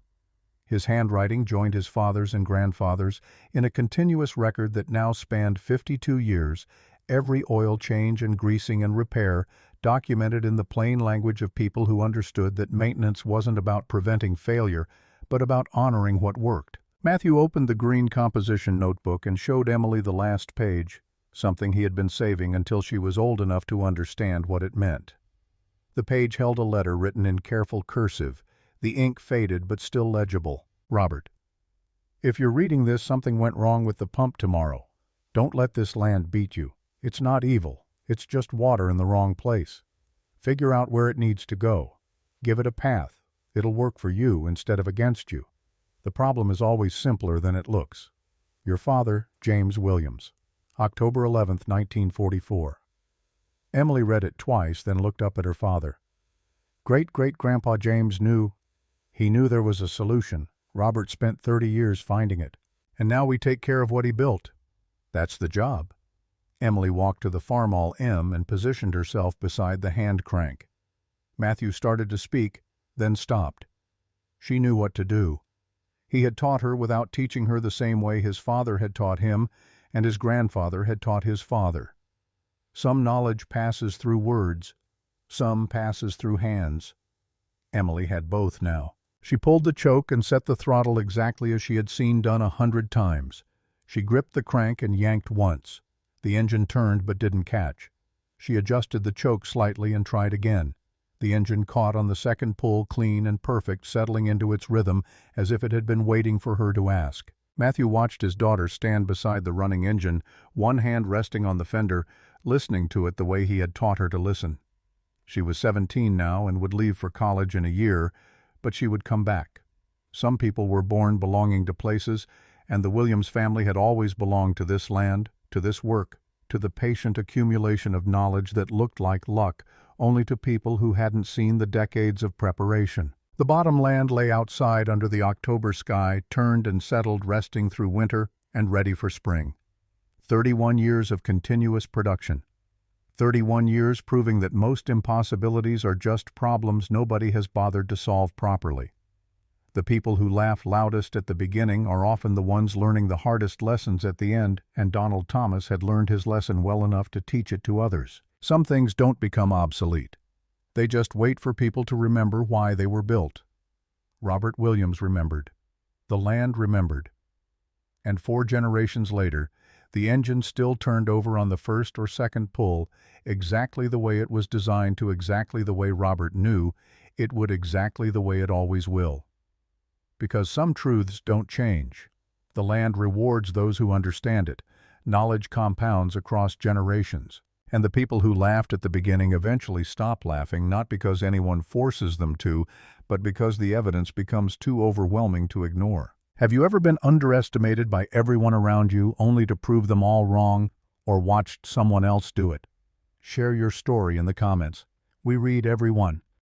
His handwriting joined his father's and grandfather's in a continuous record that now spanned 52 years, every oil change and greasing and repair documented in the plain language of people who understood that maintenance wasn't about preventing failure, but about honoring what worked. Matthew opened the green composition notebook and showed Emily the last page, something he had been saving until she was old enough to understand what it meant. The page held a letter written in careful cursive, the ink faded but still legible. Robert, if you're reading this, something went wrong with the pump tomorrow. Don't let this land beat you. It's not evil. It's just water in the wrong place. Figure out where it needs to go. Give it a path. It'll work for you instead of against you. The problem is always simpler than it looks. Your father, James Williams. October 11, 1944. Emily read it twice, then looked up at her father. Great-great-grandpa James knew. He knew there was a solution. Robert spent 30 years finding it. And now we take care of what he built. That's the job. Emily walked to the farmall M and positioned herself beside the hand crank. Matthew started to speak, then stopped. She knew what to do. He had taught her without teaching her the same way his father had taught him and his grandfather had taught his father. Some knowledge passes through words, some passes through hands. Emily had both now. She pulled the choke and set the throttle exactly as she had seen done 100 times. She gripped the crank and yanked once. The engine turned but didn't catch. She adjusted the choke slightly and tried again. The engine caught on the second pull clean and perfect, settling into its rhythm as if it had been waiting for her to ask. Matthew watched his daughter stand beside the running engine, one hand resting on the fender, listening to it the way he had taught her to listen. She was 17 now and would leave for college in a year, but she would come back. Some people were born belonging to places, and the Williams family had always belonged to this land, to this work, to the patient accumulation of knowledge that looked like luck, only to people who hadn't seen the decades of preparation. The bottom land lay outside under the October sky, turned and settled, resting through winter and ready for spring. 31 years of continuous production. 31 years proving that most impossibilities are just problems nobody has bothered to solve properly. The people who laugh loudest at the beginning are often the ones learning the hardest lessons at the end, and Donald Thomas had learned his lesson well enough to teach it to others. Some things don't become obsolete. They just wait for people to remember why they were built. Robert Williams remembered. The land remembered. And 4 generations later, the engine still turned over on the first or second pull, exactly the way it was designed, to exactly the way Robert knew it would, exactly the way it always will. Because some truths don't change. The land rewards those who understand it. Knowledge compounds across generations. And the people who laughed at the beginning eventually stop laughing, not because anyone forces them to, but because the evidence becomes too overwhelming to ignore. Have you ever been underestimated by everyone around you only to prove them all wrong, or watched someone else do it? Share your story in the comments. We read every one.